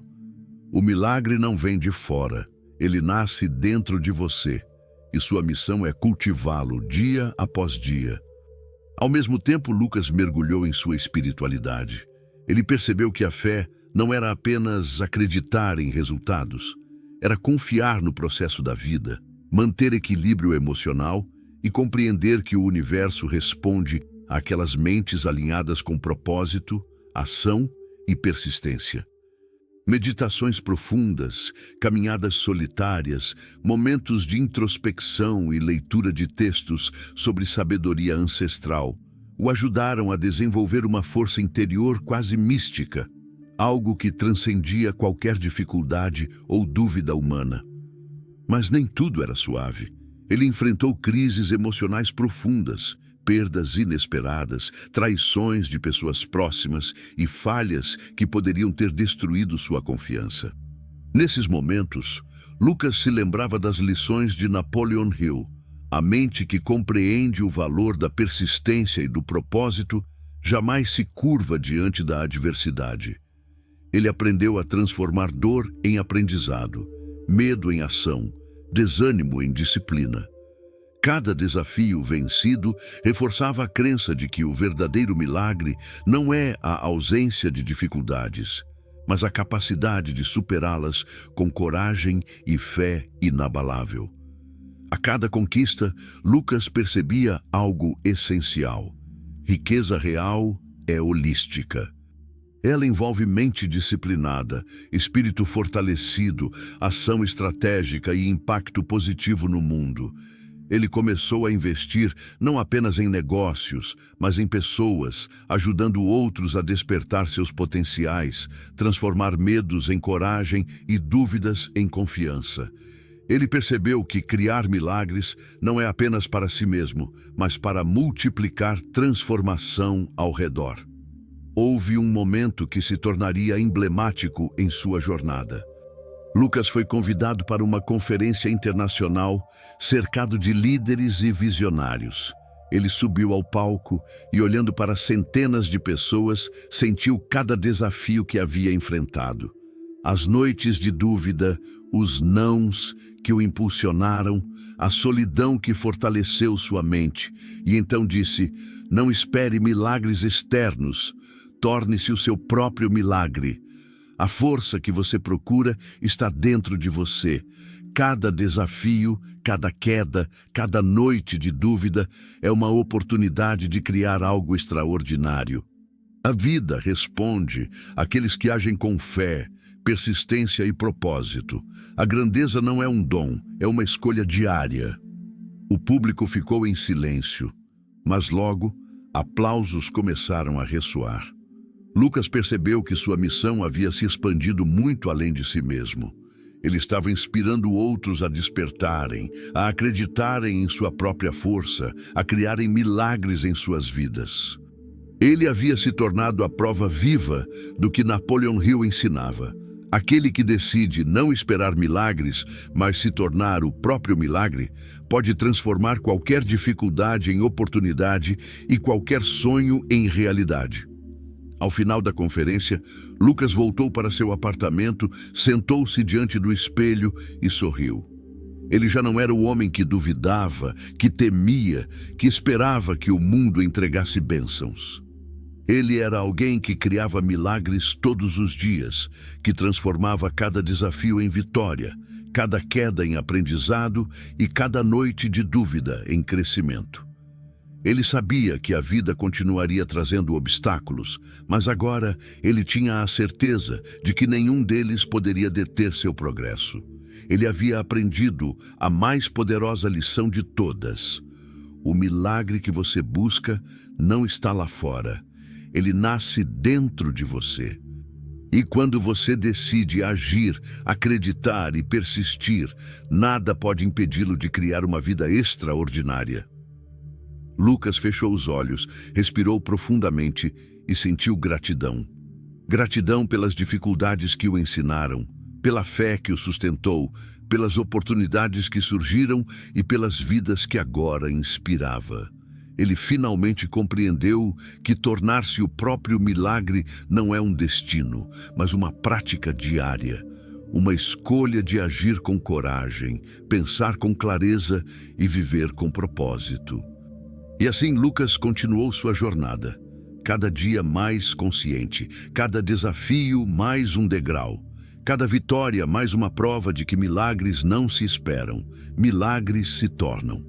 o milagre não vem de fora, ele nasce dentro de você, e sua missão é cultivá-lo dia após dia. Ao mesmo tempo, Lucas mergulhou em sua espiritualidade. Ele percebeu que a fé não era apenas acreditar em resultados, era confiar no processo da vida, manter equilíbrio emocional e compreender que o universo responde àquelas mentes alinhadas com propósito, ação e persistência. Meditações profundas, caminhadas solitárias, momentos de introspecção e leitura de textos sobre sabedoria ancestral o ajudaram a desenvolver uma força interior quase mística, algo que transcendia qualquer dificuldade ou dúvida humana. Mas nem tudo era suave. Ele enfrentou crises emocionais profundas, perdas inesperadas, traições de pessoas próximas e falhas que poderiam ter destruído sua confiança. Nesses momentos, Lucas se lembrava das lições de Napoleon Hill. A mente que compreende o valor da persistência e do propósito jamais se curva diante da adversidade. Ele aprendeu a transformar dor em aprendizado, medo em ação, desânimo em disciplina. Cada desafio vencido reforçava a crença de que o verdadeiro milagre não é a ausência de dificuldades, mas a capacidade de superá-las com coragem e fé inabalável. A cada conquista, Lucas percebia algo essencial. Riqueza real é holística. Ela envolve mente disciplinada, espírito fortalecido, ação estratégica e impacto positivo no mundo. Ele começou a investir não apenas em negócios, mas em pessoas, ajudando outros a despertar seus potenciais, transformar medos em coragem e dúvidas em confiança. Ele percebeu que criar milagres não é apenas para si mesmo, mas para multiplicar transformação ao redor. Houve um momento que se tornaria emblemático em sua jornada. Lucas foi convidado para uma conferência internacional, cercado de líderes e visionários. Ele subiu ao palco e, olhando para centenas de pessoas, sentiu cada desafio que havia enfrentado. As noites de dúvida, os nãos que o impulsionaram, a solidão que fortaleceu sua mente. E então disse: não espere milagres externos, torne-se o seu próprio milagre. A força que você procura está dentro de você. Cada desafio, cada queda, cada noite de dúvida é uma oportunidade de criar algo extraordinário. A vida responde àqueles que agem com fé, persistência e propósito. A grandeza não é um dom, é uma escolha diária. O público ficou em silêncio, mas logo aplausos começaram a ressoar. Lucas percebeu que sua missão havia se expandido muito além de si mesmo. Ele estava inspirando outros a despertarem, a acreditarem em sua própria força, a criarem milagres em suas vidas. Ele havia se tornado a prova viva do que Napoleon Hill ensinava. Aquele que decide não esperar milagres, mas se tornar o próprio milagre, pode transformar qualquer dificuldade em oportunidade e qualquer sonho em realidade. Ao final da conferência, Lucas voltou para seu apartamento, sentou-se diante do espelho e sorriu. Ele já não era o homem que duvidava, que temia, que esperava que o mundo entregasse bênçãos. Ele era alguém que criava milagres todos os dias, que transformava cada desafio em vitória, cada queda em aprendizado e cada noite de dúvida em crescimento. Ele sabia que a vida continuaria trazendo obstáculos, mas agora ele tinha a certeza de que nenhum deles poderia deter seu progresso. Ele havia aprendido a mais poderosa lição de todas. O milagre que você busca não está lá fora. Ele nasce dentro de você. E quando você decide agir, acreditar e persistir, nada pode impedi-lo de criar uma vida extraordinária. Lucas fechou os olhos, respirou profundamente e sentiu gratidão. Gratidão pelas dificuldades que o ensinaram, pela fé que o sustentou, pelas oportunidades que surgiram e pelas vidas que agora inspirava. Ele finalmente compreendeu que tornar-se o próprio milagre não é um destino, mas uma prática diária, uma escolha de agir com coragem, pensar com clareza e viver com propósito. E assim Lucas continuou sua jornada, cada dia mais consciente, cada desafio mais um degrau, cada vitória mais uma prova de que milagres não se esperam, milagres se tornam.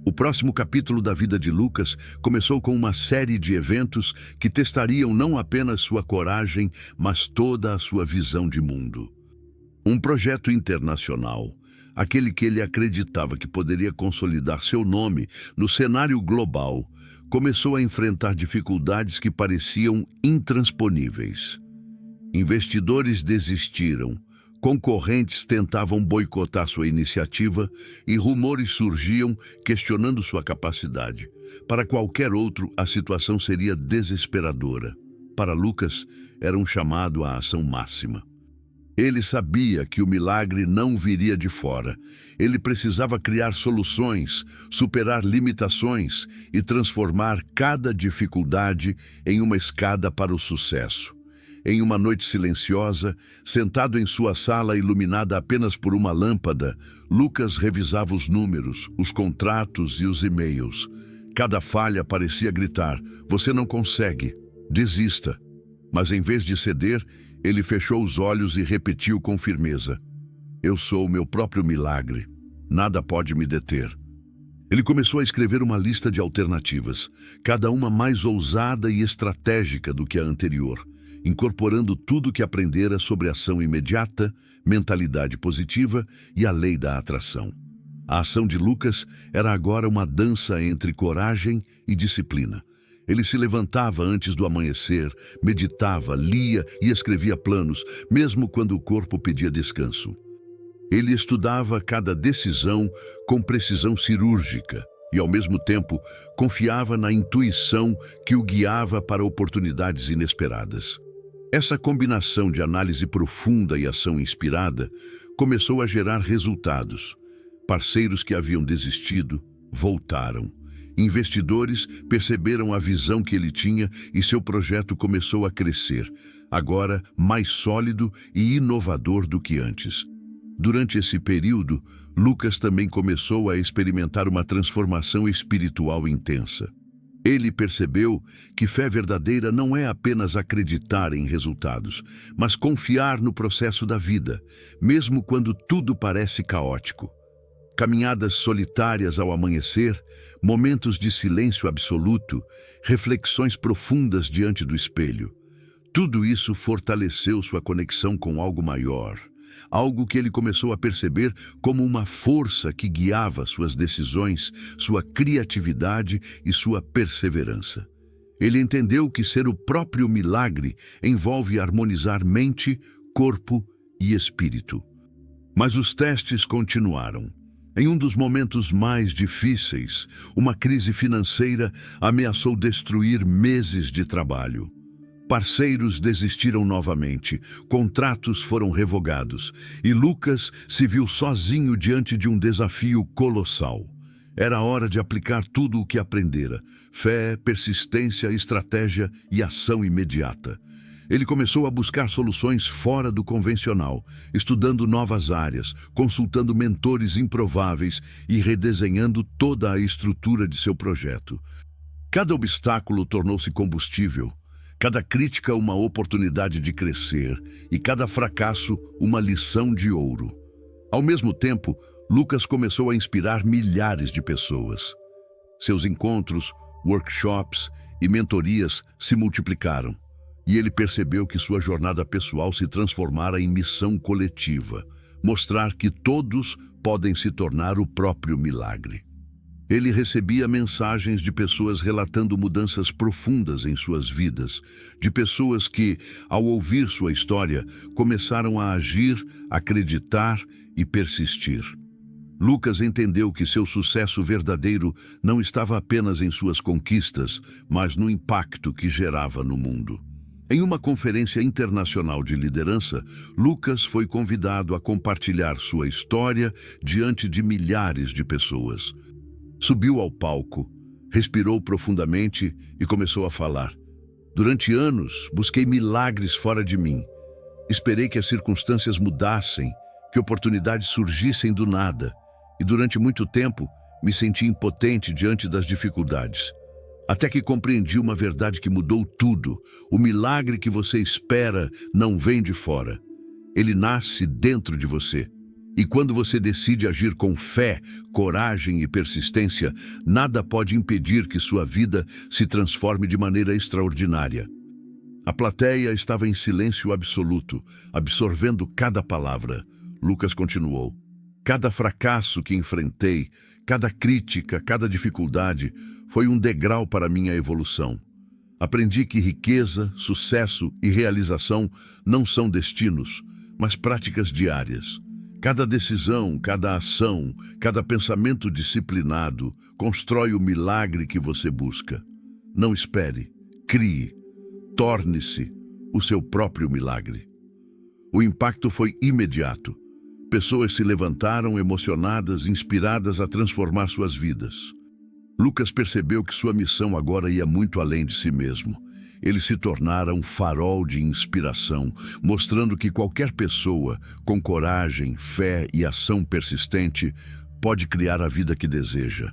O próximo capítulo da vida de Lucas começou com uma série de eventos que testariam não apenas sua coragem, mas toda a sua visão de mundo. Um projeto internacional, aquele que ele acreditava que poderia consolidar seu nome no cenário global, começou a enfrentar dificuldades que pareciam intransponíveis. Investidores desistiram, concorrentes tentavam boicotar sua iniciativa e rumores surgiam questionando sua capacidade. Para qualquer outro, a situação seria desesperadora. Para Lucas, era um chamado à ação máxima. Ele sabia que o milagre não viria de fora. Ele precisava criar soluções, superar limitações e transformar cada dificuldade em uma escada para o sucesso. Em uma noite silenciosa, sentado em sua sala iluminada apenas por uma lâmpada, Lucas revisava os números, os contratos e os e-mails. Cada falha parecia gritar: "Você não consegue, desista." Mas em vez de ceder, ele fechou os olhos e repetiu com firmeza: "Eu sou o meu próprio milagre. Nada pode me deter." Ele começou a escrever uma lista de alternativas, cada uma mais ousada e estratégica do que a anterior, incorporando tudo o que aprendera sobre ação imediata, mentalidade positiva e a lei da atração. A ação de Lucas era agora uma dança entre coragem e disciplina. Ele se levantava antes do amanhecer, meditava, lia e escrevia planos, mesmo quando o corpo pedia descanso. Ele estudava cada decisão com precisão cirúrgica e, ao mesmo tempo, confiava na intuição que o guiava para oportunidades inesperadas. Essa combinação de análise profunda e ação inspirada começou a gerar resultados. Parceiros que haviam desistido voltaram. Investidores perceberam a visão que ele tinha e seu projeto começou a crescer, agora mais sólido e inovador do que antes. Durante esse período, Lucas também começou a experimentar uma transformação espiritual intensa. Ele percebeu que fé verdadeira não é apenas acreditar em resultados, mas confiar no processo da vida, mesmo quando tudo parece caótico. Caminhadas solitárias ao amanhecer, momentos de silêncio absoluto, reflexões profundas diante do espelho. Tudo isso fortaleceu sua conexão com algo maior, algo que ele começou a perceber como uma força que guiava suas decisões, sua criatividade e sua perseverança. Ele entendeu que ser o próprio milagre envolve harmonizar mente, corpo e espírito. Mas os testes continuaram. Em um dos momentos mais difíceis, uma crise financeira ameaçou destruir meses de trabalho. Parceiros desistiram novamente, contratos foram revogados e Lucas se viu sozinho diante de um desafio colossal. Era hora de aplicar tudo o que aprendera: fé, persistência, estratégia e ação imediata. Ele começou a buscar soluções fora do convencional, estudando novas áreas, consultando mentores improváveis e redesenhando toda a estrutura de seu projeto. Cada obstáculo tornou-se combustível, cada crítica uma oportunidade de crescer e cada fracasso uma lição de ouro. Ao mesmo tempo, Lucas começou a inspirar milhares de pessoas. Seus encontros, workshops e mentorias se multiplicaram, e ele percebeu que sua jornada pessoal se transformara em missão coletiva, mostrar que todos podem se tornar o próprio milagre. Ele recebia mensagens de pessoas relatando mudanças profundas em suas vidas, de pessoas que, ao ouvir sua história, começaram a agir, acreditar e persistir. Lucas entendeu que seu sucesso verdadeiro não estava apenas em suas conquistas, mas no impacto que gerava no mundo. Em uma conferência internacional de liderança, Lucas foi convidado a compartilhar sua história diante de milhares de pessoas. Subiu ao palco, respirou profundamente e começou a falar. Durante anos, busquei milagres fora de mim. Esperei que as circunstâncias mudassem, que oportunidades surgissem do nada. E durante muito tempo, me senti impotente diante das dificuldades. Até que compreendi uma verdade que mudou tudo. O milagre que você espera não vem de fora. Ele nasce dentro de você. E quando você decide agir com fé, coragem e persistência, nada pode impedir que sua vida se transforme de maneira extraordinária. A plateia estava em silêncio absoluto, absorvendo cada palavra. Lucas continuou. Cada fracasso que enfrentei, cada crítica, cada dificuldade, foi um degrau para minha evolução. Aprendi que riqueza, sucesso e realização não são destinos, mas práticas diárias. Cada decisão, cada ação, cada pensamento disciplinado constrói o milagre que você busca. Não espere, crie, torne-se o seu próprio milagre. O impacto foi imediato. Pessoas se levantaram emocionadas, inspiradas a transformar suas vidas. Lucas percebeu que sua missão agora ia muito além de si mesmo. Ele se tornara um farol de inspiração, mostrando que qualquer pessoa, com coragem, fé e ação persistente, pode criar a vida que deseja.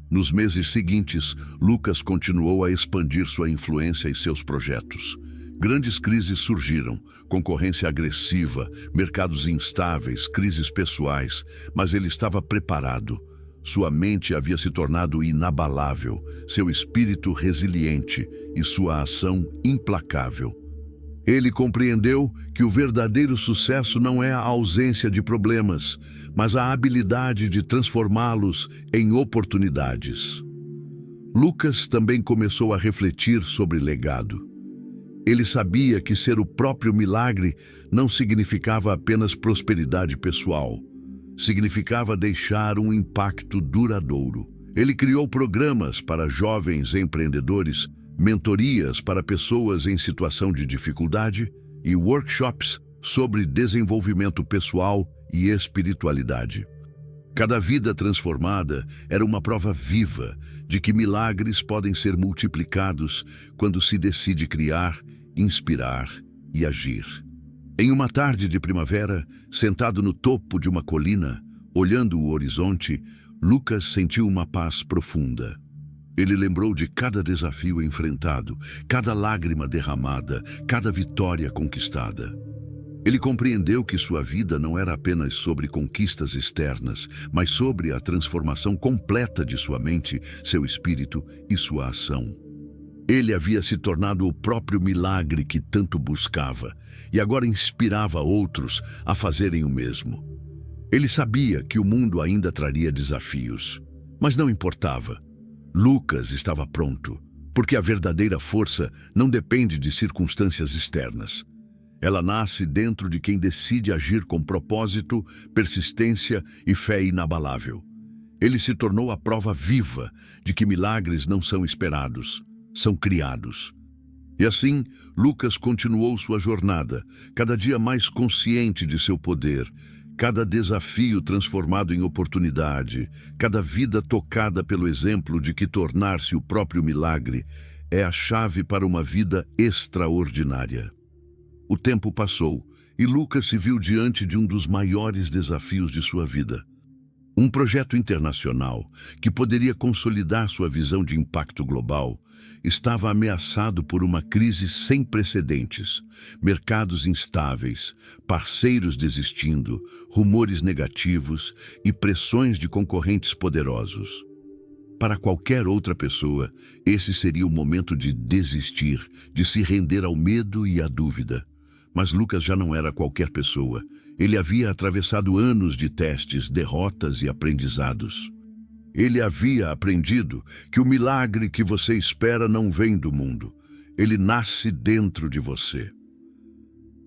Nos meses seguintes, Lucas continuou a expandir sua influência e seus projetos. Grandes crises surgiram, concorrência agressiva, mercados instáveis, crises pessoais, mas ele estava preparado. Sua mente havia se tornado inabalável, seu espírito resiliente e sua ação implacável. Ele compreendeu que o verdadeiro sucesso não é a ausência de problemas, mas a habilidade de transformá-los em oportunidades. Lucas também começou a refletir sobre legado. Ele sabia que ser o próprio milagre não significava apenas prosperidade pessoal. Significava deixar um impacto duradouro. Ele criou programas para jovens empreendedores, mentorias para pessoas em situação de dificuldade e workshops sobre desenvolvimento pessoal e espiritualidade. Cada vida transformada era uma prova viva de que milagres podem ser multiplicados quando se decide criar, inspirar e agir. Em uma tarde de primavera, sentado no topo de uma colina, olhando o horizonte, Lucas sentiu uma paz profunda. Ele lembrou de cada desafio enfrentado, cada lágrima derramada, cada vitória conquistada. Ele compreendeu que sua vida não era apenas sobre conquistas externas, mas sobre a transformação completa de sua mente, seu espírito e sua ação. Ele havia se tornado o próprio milagre que tanto buscava e agora inspirava outros a fazerem o mesmo. Ele sabia que o mundo ainda traria desafios, mas não importava. Lucas estava pronto, porque a verdadeira força não depende de circunstâncias externas. Ela nasce dentro de quem decide agir com propósito, persistência e fé inabalável. Ele se tornou a prova viva de que milagres não são esperados, são criados. E assim, Lucas continuou sua jornada, cada dia mais consciente de seu poder, cada desafio transformado em oportunidade, cada vida tocada pelo exemplo de que tornar-se o próprio milagre é a chave para uma vida extraordinária. O tempo passou e Lucas se viu diante de um dos maiores desafios de sua vida. Um projeto internacional que poderia consolidar sua visão de impacto global estava ameaçado por uma crise sem precedentes, mercados instáveis, parceiros desistindo, rumores negativos e pressões de concorrentes poderosos. Para qualquer outra pessoa, esse seria o momento de desistir, de se render ao medo e à dúvida. Mas Lucas já não era qualquer pessoa. Ele havia atravessado anos de testes, derrotas e aprendizados. Ele havia aprendido que o milagre que você espera não vem do mundo. Ele nasce dentro de você.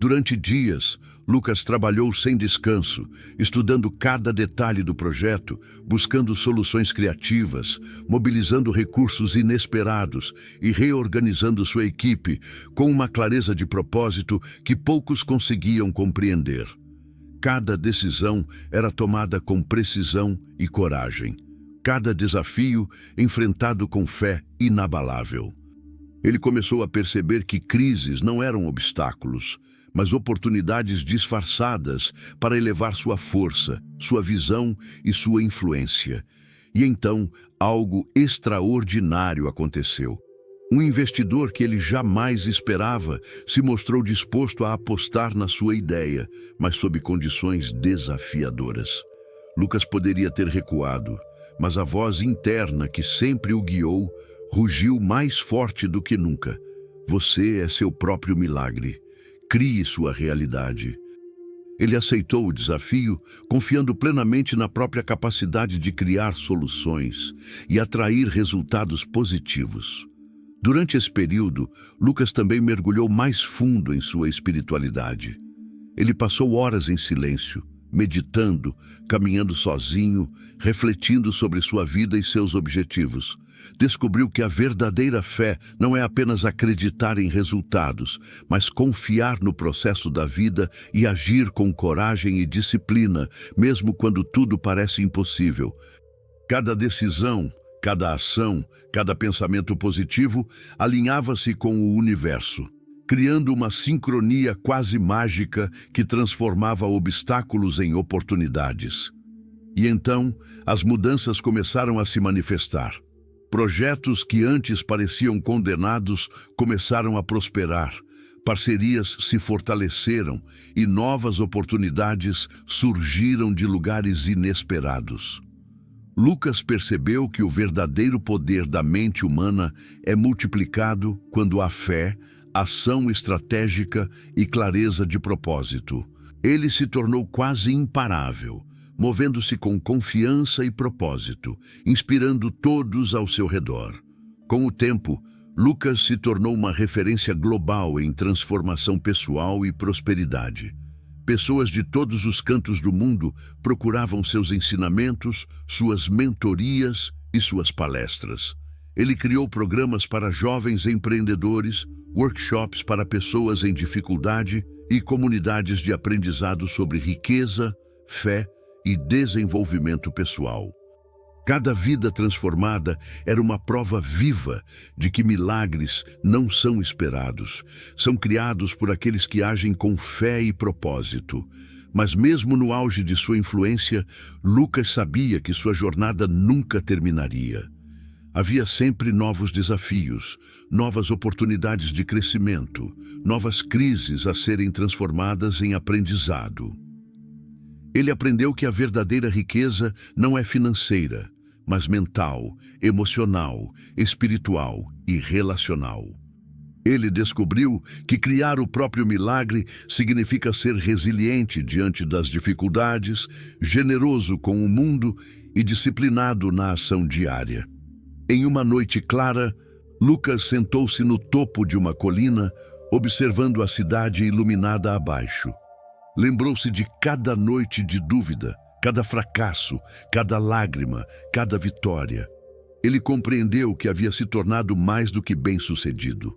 Durante dias, Lucas trabalhou sem descanso, estudando cada detalhe do projeto, buscando soluções criativas, mobilizando recursos inesperados e reorganizando sua equipe com uma clareza de propósito que poucos conseguiam compreender. Cada decisão era tomada com precisão e coragem. Cada desafio enfrentado com fé inabalável. Ele começou a perceber que crises não eram obstáculos, mas oportunidades disfarçadas para elevar sua força, sua visão e sua influência. E então, algo extraordinário aconteceu. Um investidor que ele jamais esperava se mostrou disposto a apostar na sua ideia, mas sob condições desafiadoras. Lucas poderia ter recuado, mas a voz interna que sempre o guiou rugiu mais forte do que nunca. Você é seu próprio milagre. Crie sua realidade. Ele aceitou o desafio, confiando plenamente na própria capacidade de criar soluções e atrair resultados positivos. Durante esse período, Lucas também mergulhou mais fundo em sua espiritualidade. Ele passou horas em silêncio, meditando, caminhando sozinho, refletindo sobre sua vida e seus objetivos. Descobriu que a verdadeira fé não é apenas acreditar em resultados, mas confiar no processo da vida e agir com coragem e disciplina, mesmo quando tudo parece impossível. Cada decisão, cada ação, cada pensamento positivo alinhava-se com o universo, criando uma sincronia quase mágica que transformava obstáculos em oportunidades. E então, as mudanças começaram a se manifestar. Projetos que antes pareciam condenados começaram a prosperar, parcerias se fortaleceram e novas oportunidades surgiram de lugares inesperados. Lucas percebeu que o verdadeiro poder da mente humana é multiplicado quando há fé, ação estratégica e clareza de propósito. Ele se tornou quase imparável, movendo-se com confiança e propósito, inspirando todos ao seu redor. Com o tempo, Lucas se tornou uma referência global em transformação pessoal e prosperidade. Pessoas de todos os cantos do mundo procuravam seus ensinamentos, suas mentorias e suas palestras. Ele criou programas para jovens empreendedores, workshops para pessoas em dificuldade e comunidades de aprendizado sobre riqueza, fé e desenvolvimento pessoal. Cada vida transformada era uma prova viva de que milagres não são esperados, são criados por aqueles que agem com fé e propósito. Mas mesmo no auge de sua influência, Lucas sabia que sua jornada nunca terminaria. Havia sempre novos desafios, novas oportunidades de crescimento, novas crises a serem transformadas em aprendizado. Ele aprendeu que a verdadeira riqueza não é financeira, mas mental, emocional, espiritual e relacional. Ele descobriu que criar o próprio milagre significa ser resiliente diante das dificuldades, generoso com o mundo e disciplinado na ação diária. Em uma noite clara, Lucas sentou-se no topo de uma colina, observando a cidade iluminada abaixo. Lembrou-se de cada noite de dúvida, cada fracasso, cada lágrima, cada vitória. Ele compreendeu que havia se tornado mais do que bem-sucedido.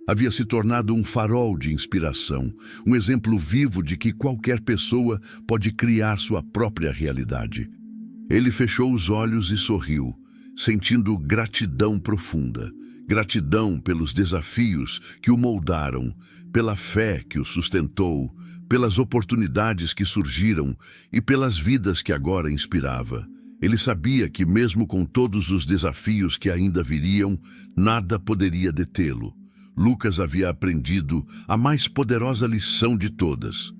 Havia se tornado um farol de inspiração, um exemplo vivo de que qualquer pessoa pode criar sua própria realidade. Ele fechou os olhos e sorriu, sentindo gratidão profunda. Gratidão pelos desafios que o moldaram, pela fé que o sustentou, pelas oportunidades que surgiram e pelas vidas que agora inspirava. Ele sabia que, mesmo com todos os desafios que ainda viriam, nada poderia detê-lo. Lucas havia aprendido a mais poderosa lição de todas.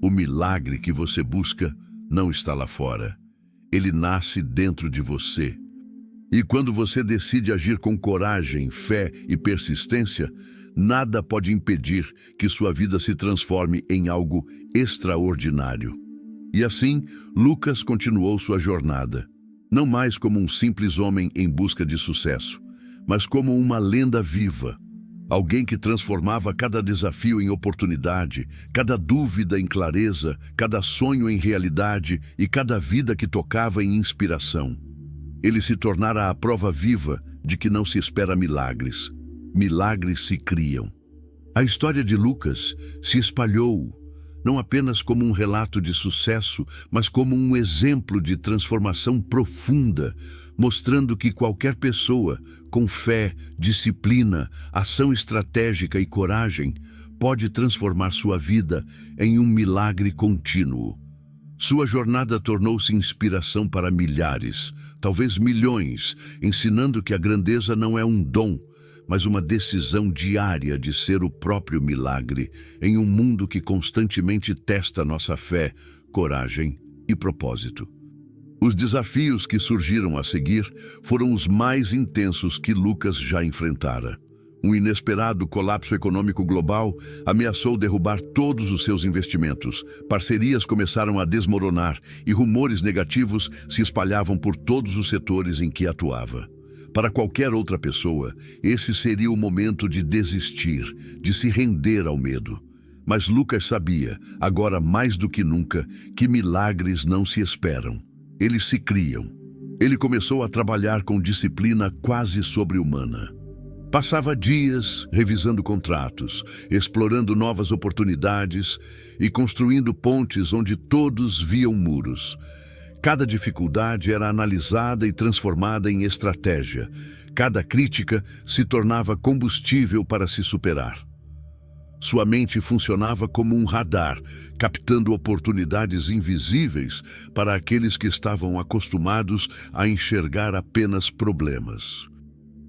O milagre que você busca não está lá fora. Ele nasce dentro de você. E quando você decide agir com coragem, fé e persistência, nada pode impedir que sua vida se transforme em algo extraordinário. E assim, Lucas continuou sua jornada, não mais como um simples homem em busca de sucesso, mas como uma lenda viva, alguém que transformava cada desafio em oportunidade, cada dúvida em clareza, cada sonho em realidade e cada vida que tocava em inspiração. Ele se tornara a prova viva de que não se espera milagres. Milagres se criam. A história de Lucas se espalhou, não apenas como um relato de sucesso, mas como um exemplo de transformação profunda, mostrando que qualquer pessoa, com fé, disciplina, ação estratégica e coragem, pode transformar sua vida em um milagre contínuo. Sua jornada tornou-se inspiração para milhares, talvez milhões, ensinando que a grandeza não é um dom, mas uma decisão diária de ser o próprio milagre em um mundo que constantemente testa nossa fé, coragem e propósito. Os desafios que surgiram a seguir foram os mais intensos que Lucas já enfrentara. Um inesperado colapso econômico global ameaçou derrubar todos os seus investimentos. Parcerias começaram a desmoronar e rumores negativos se espalhavam por todos os setores em que atuava. Para qualquer outra pessoa, esse seria o momento de desistir, de se render ao medo. Mas Lucas sabia, agora mais do que nunca, que milagres não se esperam. Eles se criam. Ele começou a trabalhar com disciplina quase sobre-humana. Passava dias revisando contratos, explorando novas oportunidades e construindo pontes onde todos viam muros. Cada dificuldade era analisada e transformada em estratégia. Cada crítica se tornava combustível para se superar. Sua mente funcionava como um radar, captando oportunidades invisíveis para aqueles que estavam acostumados a enxergar apenas problemas.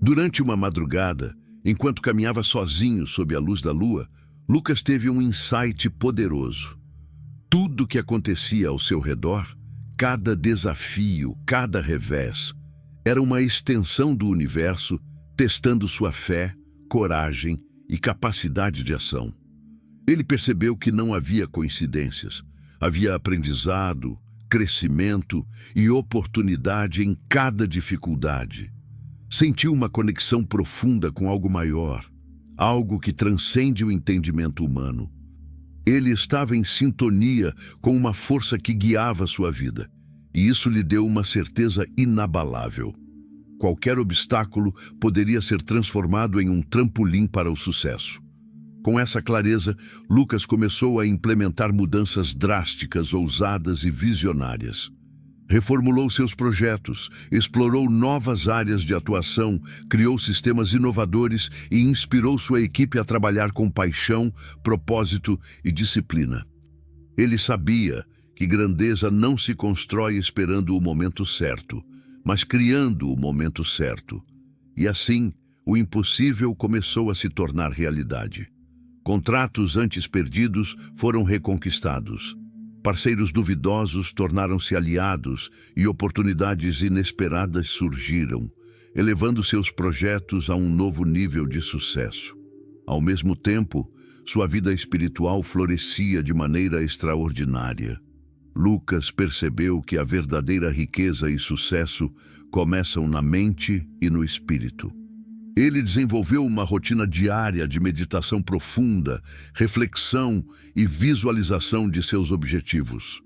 Durante uma madrugada, enquanto caminhava sozinho sob a luz da lua, Lucas teve um insight poderoso. Tudo o que acontecia ao seu redor, cada desafio, cada revés, era uma extensão do universo, testando sua fé, coragem e capacidade de ação. Ele percebeu que não havia coincidências. Havia aprendizado, crescimento e oportunidade em cada dificuldade. Sentiu uma conexão profunda com algo maior, algo que transcende o entendimento humano. Ele estava em sintonia com uma força que guiava sua vida, e isso lhe deu uma certeza inabalável. Qualquer obstáculo poderia ser transformado em um trampolim para o sucesso. Com essa clareza, Lucas começou a implementar mudanças drásticas, ousadas e visionárias. Reformulou seus projetos, explorou novas áreas de atuação, criou sistemas inovadores e inspirou sua equipe a trabalhar com paixão, propósito e disciplina. Ele sabia que grandeza não se constrói esperando o momento certo, mas criando o momento certo. E assim, o impossível começou a se tornar realidade. Contratos antes perdidos foram reconquistados. Parceiros duvidosos tornaram-se aliados e oportunidades inesperadas surgiram, elevando seus projetos a um novo nível de sucesso. Ao mesmo tempo, sua vida espiritual florescia de maneira extraordinária. Lucas percebeu que a verdadeira riqueza e sucesso começam na mente e no espírito. Ele desenvolveu uma rotina diária de meditação profunda, reflexão e visualização de seus objetivos.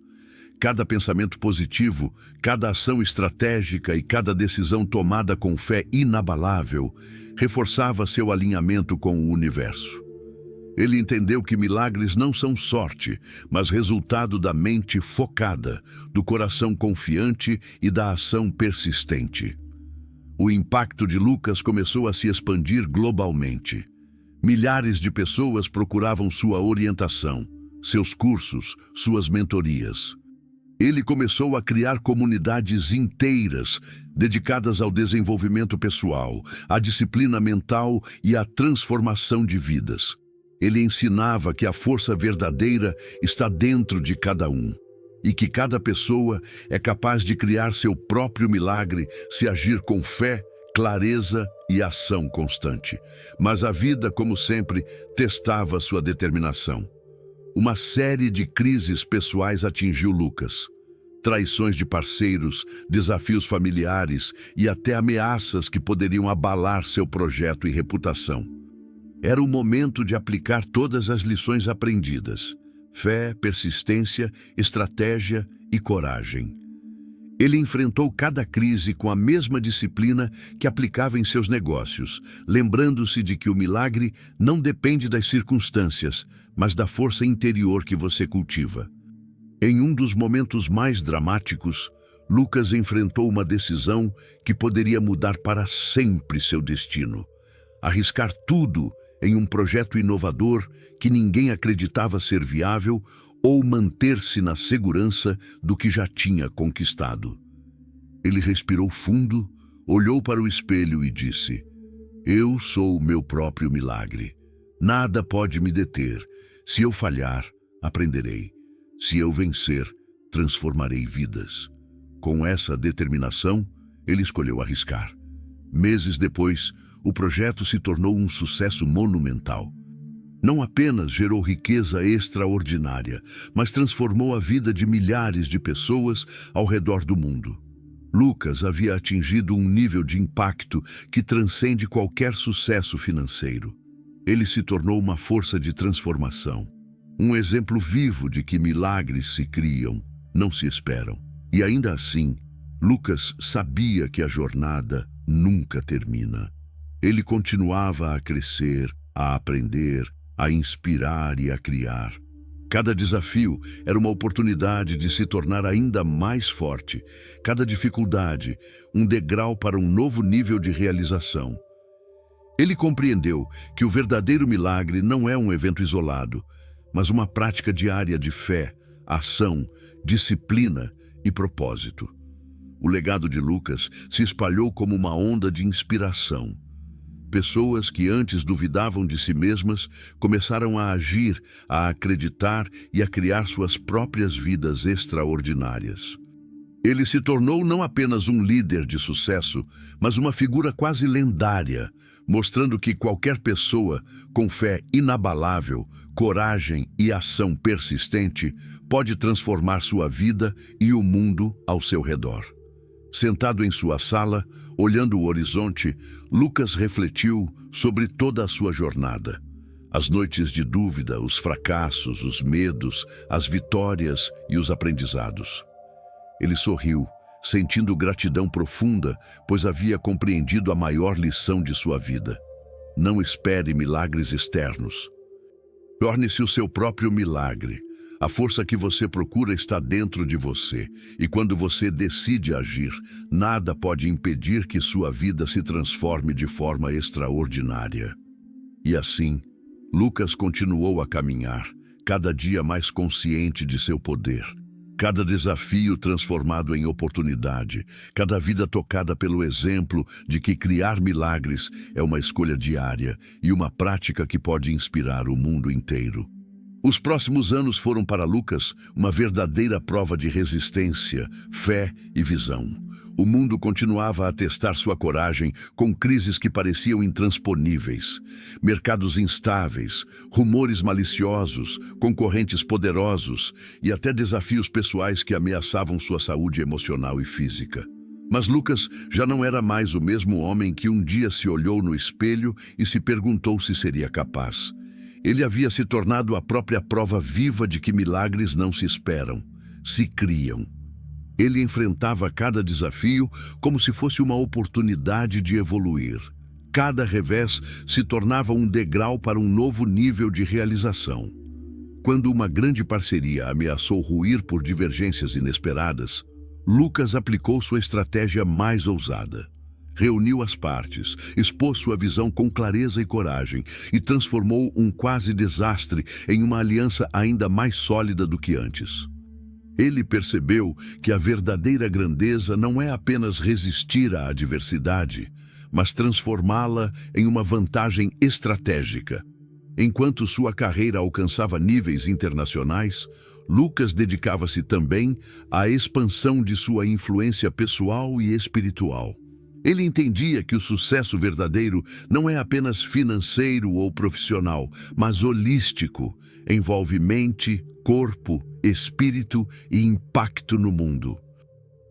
Cada pensamento positivo, cada ação estratégica e cada decisão tomada com fé inabalável reforçava seu alinhamento com o universo. Ele entendeu que milagres não são sorte, mas resultado da mente focada, do coração confiante e da ação persistente. O impacto de Lucas começou a se expandir globalmente. Milhares de pessoas procuravam sua orientação, seus cursos, suas mentorias. Ele começou a criar comunidades inteiras dedicadas ao desenvolvimento pessoal, à disciplina mental e à transformação de vidas. Ele ensinava que a força verdadeira está dentro de cada um e que cada pessoa é capaz de criar seu próprio milagre se agir com fé, clareza e ação constante. Mas a vida, como sempre, testava sua determinação. Uma série de crises pessoais atingiu Lucas. Traições de parceiros, desafios familiares e até ameaças que poderiam abalar seu projeto e reputação. Era o momento de aplicar todas as lições aprendidas: fé, persistência, estratégia e coragem. Ele enfrentou cada crise com a mesma disciplina que aplicava em seus negócios, lembrando-se de que o milagre não depende das circunstâncias, mas da força interior que você cultiva. Em um dos momentos mais dramáticos, Lucas enfrentou uma decisão que poderia mudar para sempre seu destino. Arriscar tudo em um projeto inovador que ninguém acreditava ser viável ou manter-se na segurança do que já tinha conquistado. Ele respirou fundo, olhou para o espelho e disse: "Eu sou o meu próprio milagre. Nada pode me deter. Se eu falhar, aprenderei. Se eu vencer, transformarei vidas." Com essa determinação, ele escolheu arriscar. Meses depois, o projeto se tornou um sucesso monumental. Não apenas gerou riqueza extraordinária, mas transformou a vida de milhares de pessoas ao redor do mundo. Lucas havia atingido um nível de impacto que transcende qualquer sucesso financeiro. Ele se tornou uma força de transformação, um exemplo vivo de que milagres se criam, não se esperam. E ainda assim, Lucas sabia que a jornada nunca termina. Ele continuava a crescer, a aprender, a inspirar e a criar. Cada desafio era uma oportunidade de se tornar ainda mais forte. Cada dificuldade, um degrau para um novo nível de realização. Ele compreendeu que o verdadeiro milagre não é um evento isolado, mas uma prática diária de fé, ação, disciplina e propósito. O legado de Lucas se espalhou como uma onda de inspiração. Pessoas que antes duvidavam de si mesmas começaram a agir, a acreditar e a criar suas próprias vidas extraordinárias. Ele se tornou não apenas um líder de sucesso, mas uma figura quase lendária, mostrando que qualquer pessoa, com fé inabalável, coragem e ação persistente, pode transformar sua vida e o mundo ao seu redor. Sentado em sua sala, olhando o horizonte, Lucas refletiu sobre toda a sua jornada. As noites de dúvida, os fracassos, os medos, as vitórias e os aprendizados. Ele sorriu, sentindo gratidão profunda, pois havia compreendido a maior lição de sua vida. Não espere milagres externos. Torne-se o seu próprio milagre. A força que você procura está dentro de você, e quando você decide agir, nada pode impedir que sua vida se transforme de forma extraordinária. E assim, Lucas continuou a caminhar, cada dia mais consciente de seu poder. Cada desafio transformado em oportunidade, cada vida tocada pelo exemplo de que criar milagres é uma escolha diária e uma prática que pode inspirar o mundo inteiro. Os próximos anos foram para Lucas uma verdadeira prova de resistência, fé e visão. O mundo continuava a testar sua coragem com crises que pareciam intransponíveis. Mercados instáveis, rumores maliciosos, concorrentes poderosos e até desafios pessoais que ameaçavam sua saúde emocional e física. Mas Lucas já não era mais o mesmo homem que um dia se olhou no espelho e se perguntou se seria capaz. Ele havia se tornado a própria prova viva de que milagres não se esperam, se criam. Ele enfrentava cada desafio como se fosse uma oportunidade de evoluir. Cada revés se tornava um degrau para um novo nível de realização. Quando uma grande parceria ameaçou ruir por divergências inesperadas, Lucas aplicou sua estratégia mais ousada. Reuniu as partes, expôs sua visão com clareza e coragem e transformou um quase desastre em uma aliança ainda mais sólida do que antes. Ele percebeu que a verdadeira grandeza não é apenas resistir à adversidade, mas transformá-la em uma vantagem estratégica. Enquanto sua carreira alcançava níveis internacionais, Lucas dedicava-se também à expansão de sua influência pessoal e espiritual. Ele entendia que o sucesso verdadeiro não é apenas financeiro ou profissional, mas holístico, envolve mente, corpo, espírito e impacto no mundo.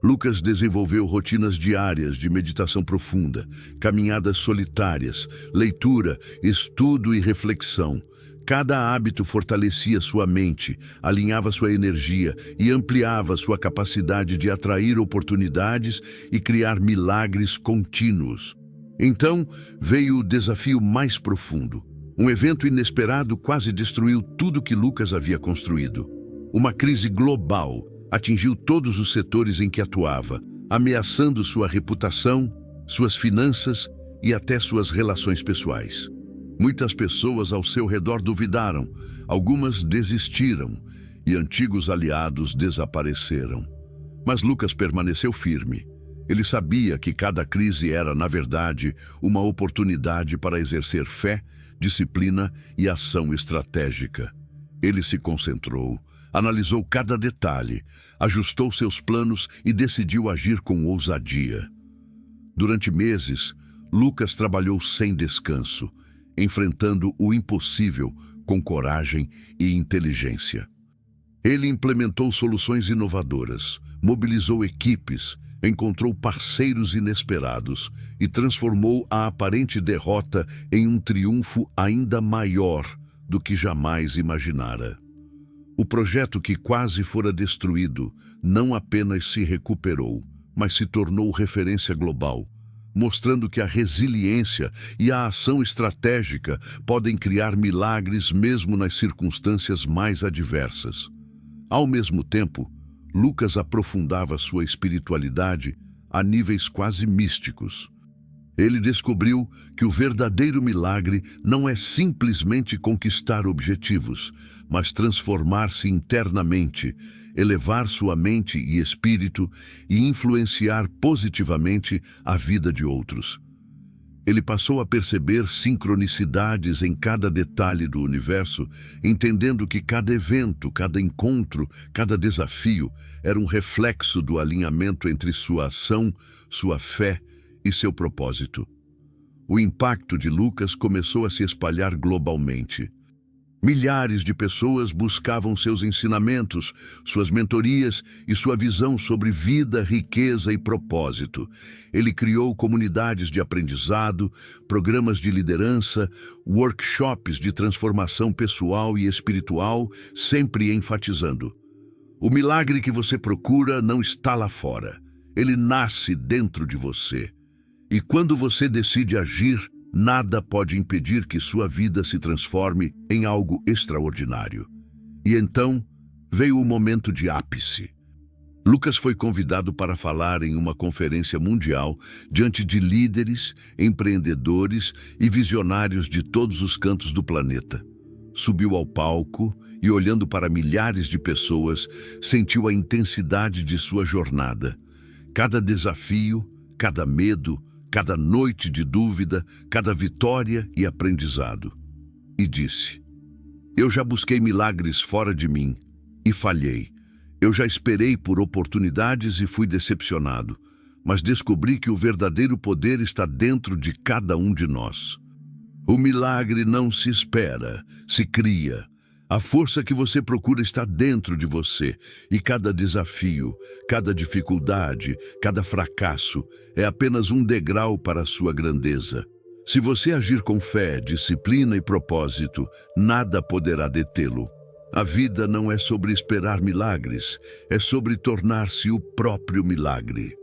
Lucas desenvolveu rotinas diárias de meditação profunda, caminhadas solitárias, leitura, estudo e reflexão. Cada hábito fortalecia sua mente, alinhava sua energia e ampliava sua capacidade de atrair oportunidades e criar milagres contínuos. Então veio o desafio mais profundo. Um evento inesperado quase destruiu tudo que Lucas havia construído. Uma crise global atingiu todos os setores em que atuava, ameaçando sua reputação, suas finanças e até suas relações pessoais. Muitas pessoas ao seu redor duvidaram, algumas desistiram e antigos aliados desapareceram. Mas Lucas permaneceu firme. Ele sabia que cada crise era, na verdade, uma oportunidade para exercer fé, disciplina e ação estratégica. Ele se concentrou, analisou cada detalhe, ajustou seus planos e decidiu agir com ousadia. Durante meses, Lucas trabalhou sem descanso, enfrentando o impossível com coragem e inteligência. Ele implementou soluções inovadoras, mobilizou equipes, encontrou parceiros inesperados e transformou a aparente derrota em um triunfo ainda maior do que jamais imaginara. O projeto que quase fora destruído não apenas se recuperou, mas se tornou referência global, mostrando que a resiliência e a ação estratégica podem criar milagres mesmo nas circunstâncias mais adversas. Ao mesmo tempo, Lucas aprofundava sua espiritualidade a níveis quase místicos. Ele descobriu que o verdadeiro milagre não é simplesmente conquistar objetivos, mas transformar-se internamente, elevar sua mente e espírito e influenciar positivamente a vida de outros. Ele passou a perceber sincronicidades em cada detalhe do universo, entendendo que cada evento, cada encontro, cada desafio era um reflexo do alinhamento entre sua ação, sua fé e seu propósito. O impacto de Lucas começou a se espalhar globalmente. Milhares de pessoas buscavam seus ensinamentos, suas mentorias e sua visão sobre vida, riqueza e propósito. Ele criou comunidades de aprendizado, programas de liderança, workshops de transformação pessoal e espiritual, sempre enfatizando: o milagre que você procura não está lá fora. Ele nasce dentro de você. E quando você decide agir, nada pode impedir que sua vida se transforme em algo extraordinário. E então veio o momento de ápice. Lucas foi convidado para falar em uma conferência mundial diante de líderes, empreendedores e visionários de todos os cantos do planeta. Subiu ao palco e, olhando para milhares de pessoas, sentiu a intensidade de sua jornada. Cada desafio, cada medo, cada noite de dúvida, cada vitória e aprendizado. E disse: eu já busquei milagres fora de mim e falhei. Eu já esperei por oportunidades e fui decepcionado, mas descobri que o verdadeiro poder está dentro de cada um de nós. O milagre não se espera, se cria. A força que você procura está dentro de você, e cada desafio, cada dificuldade, cada fracasso é apenas um degrau para a sua grandeza. Se você agir com fé, disciplina e propósito, nada poderá detê-lo. A vida não é sobre esperar milagres, é sobre tornar-se o próprio milagre.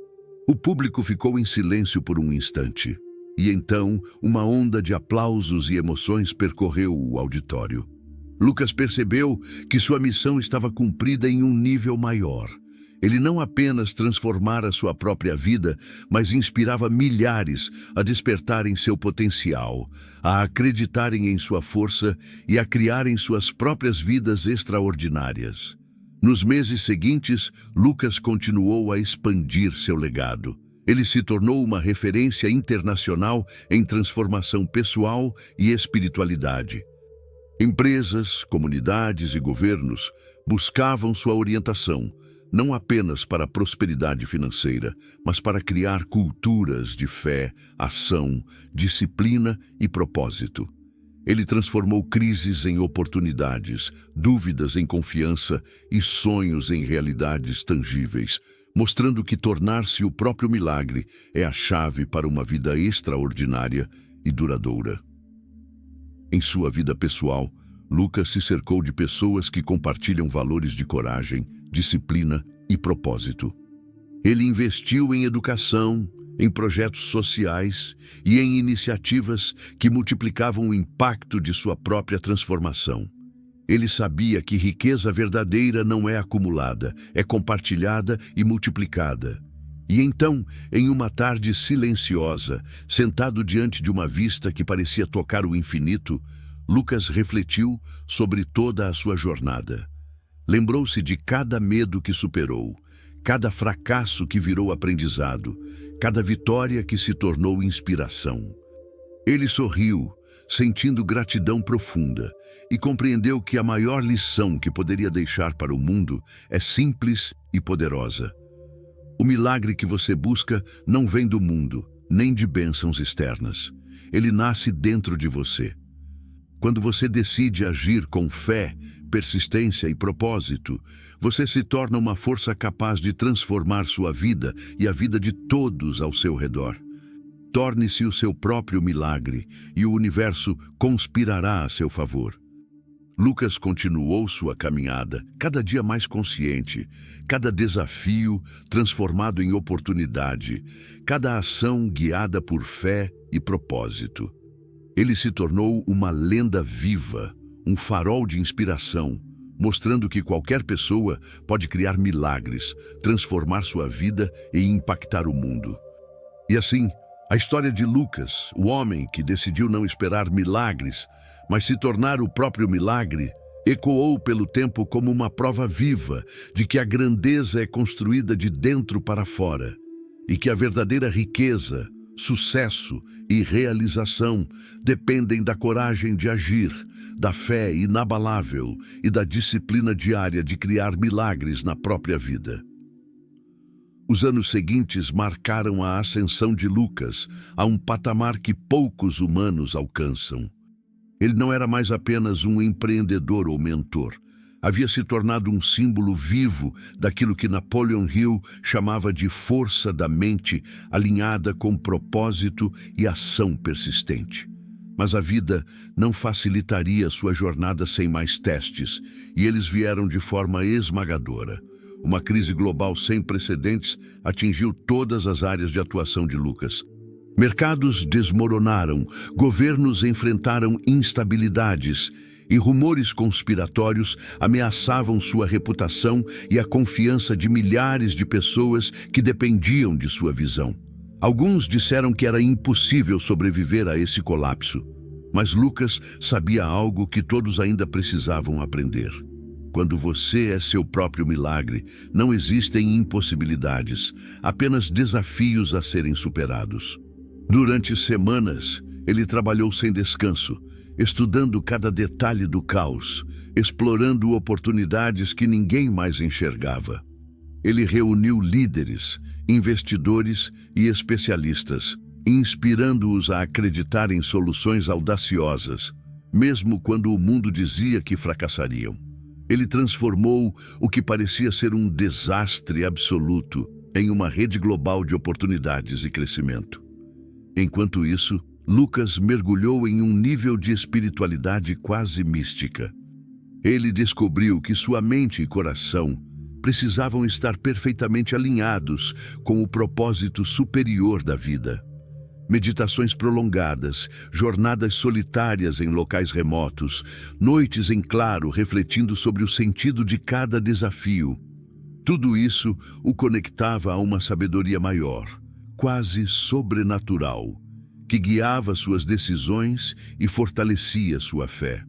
O público ficou em silêncio por um instante, e então uma onda de aplausos e emoções percorreu o auditório. Lucas percebeu que sua missão estava cumprida em um nível maior. Ele não apenas transformara sua própria vida, mas inspirava milhares a despertarem seu potencial, a acreditarem em sua força e a criarem suas próprias vidas extraordinárias. Nos meses seguintes, Lucas continuou a expandir seu legado. Ele se tornou uma referência internacional em transformação pessoal e espiritualidade. Empresas, comunidades e governos buscavam sua orientação, não apenas para a prosperidade financeira, mas para criar culturas de fé, ação, disciplina e propósito. Ele transformou crises em oportunidades, dúvidas em confiança e sonhos em realidades tangíveis, mostrando que tornar-se o próprio milagre é a chave para uma vida extraordinária e duradoura. Em sua vida pessoal, Lucas se cercou de pessoas que compartilham valores de coragem, disciplina e propósito. Ele investiu em educação, em projetos sociais e em iniciativas que multiplicavam o impacto de sua própria transformação. Ele sabia que riqueza verdadeira não é acumulada, é compartilhada e multiplicada. E então, em uma tarde silenciosa, sentado diante de uma vista que parecia tocar o infinito, Lucas refletiu sobre toda a sua jornada. Lembrou-se de cada medo que superou, cada fracasso que virou aprendizado, cada vitória que se tornou inspiração. Ele sorriu, sentindo gratidão profunda, e compreendeu que a maior lição que poderia deixar para o mundo é simples e poderosa. O milagre que você busca não vem do mundo, nem de bênçãos externas. Ele nasce dentro de você. Quando você decide agir com fé, persistência e propósito, você se torna uma força capaz de transformar sua vida e a vida de todos ao seu redor. Torne-se o seu próprio milagre e o universo conspirará a seu favor. Lucas continuou sua caminhada, cada dia mais consciente, cada desafio transformado em oportunidade, cada ação guiada por fé e propósito. Ele se tornou uma lenda viva, um farol de inspiração, mostrando que qualquer pessoa pode criar milagres, transformar sua vida e impactar o mundo. E assim, a história de Lucas, o homem que decidiu não esperar milagres, mas se tornar o próprio milagre, ecoou pelo tempo como uma prova viva de que a grandeza é construída de dentro para fora e que a verdadeira riqueza, sucesso e realização dependem da coragem de agir, da fé inabalável e da disciplina diária de criar milagres na própria vida. Os anos seguintes marcaram a ascensão de Lucas a um patamar que poucos humanos alcançam. Ele não era mais apenas um empreendedor ou mentor. Havia se tornado um símbolo vivo daquilo que Napoleon Hill chamava de força da mente alinhada com propósito e ação persistente. Mas a vida não facilitaria sua jornada sem mais testes, e eles vieram de forma esmagadora. Uma crise global sem precedentes atingiu todas as áreas de atuação de Lucas. Mercados desmoronaram, governos enfrentaram instabilidades e rumores conspiratórios ameaçavam sua reputação e a confiança de milhares de pessoas que dependiam de sua visão. Alguns disseram que era impossível sobreviver a esse colapso, mas Lucas sabia algo que todos ainda precisavam aprender. Quando você é seu próprio milagre, não existem impossibilidades, apenas desafios a serem superados. Durante semanas, ele trabalhou sem descanso, estudando cada detalhe do caos, explorando oportunidades que ninguém mais enxergava. Ele reuniu líderes, investidores e especialistas, inspirando-os a acreditar em soluções audaciosas, mesmo quando o mundo dizia que fracassariam. Ele transformou o que parecia ser um desastre absoluto em uma rede global de oportunidades e crescimento. Enquanto isso, Lucas mergulhou em um nível de espiritualidade quase mística. Ele descobriu que sua mente e coração precisavam estar perfeitamente alinhados com o propósito superior da vida. Meditações prolongadas, jornadas solitárias em locais remotos, noites em claro refletindo sobre o sentido de cada desafio. Tudo isso o conectava a uma sabedoria maior, quase sobrenatural, que guiava suas decisões e fortalecia sua fé.